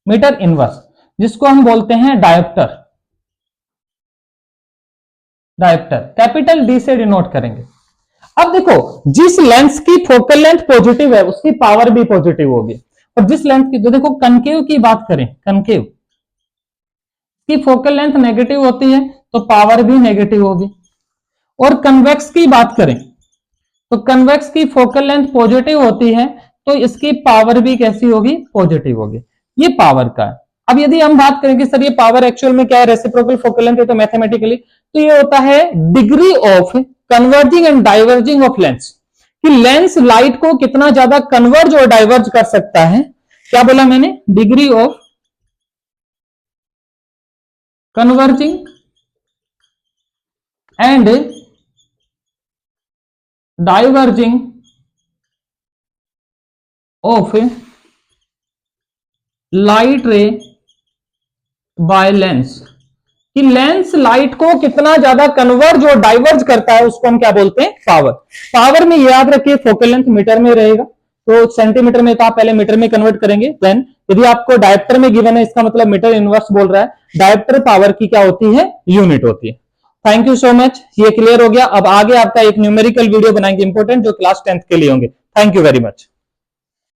मीटर इनवर्स, जिसको हम बोलते हैं डायोप्टर। कैपिटल डी से डिनोट करेंगे। अब देखो जिस लेंस की फोकल लेंथ पॉजिटिव है उसकी पावर भी पॉजिटिव होगी, और जिस लेंथ की, तो देखो कनकेव की बात करें, कनकेव की फोकल लेंथ नेगेटिव होती है तो पावर भी नेगेटिव होगी। और कन्वेक्स की बात करें तो कन्वेक्स की फोकल लेंथ पॉजिटिव होती है तो इसकी पावर भी कैसी होगी, पॉजिटिव होगी। ये पावर का है। अब यदि हम बात करें कि सर ये पावर एक्चुअल में क्या है, रेसिप्रोकल फोकल लेंथ है, तो मैथमेटिकली तो ये होता है degree of converging and diverging of lens, कि लेंस लाइट को कितना ज्यादा कन्वर्ज और डाइवर्ज कर सकता है। क्या बोला मैंने, degree of converging and diverging of light रे बाय लेंस, कि लेंस लाइट को कितना ज्यादा कन्वर्ज और डाइवर्ज करता है, उसको हम क्या बोलते हैं, पावर। पावर में याद रखिए फोकल लेंथ मीटर में रहेगा, तो सेंटीमीटर में तो आप पहले मीटर में कन्वर्ट करेंगे, देन यदि आपको डायोप्टर में गिवन है, इसका मतलब मीटर इनवर्स बोल रहा है, डायोप्टर पावर की क्या होती है, यूनिट होती है। थैंक यू सो मच, ये क्लियर हो गया। अब आगे आपका एक न्यूमेरिकल वीडियो बनाएंगे इंपॉर्टेंट, जो क्लास 10th के लिए होंगे। Thank you very much.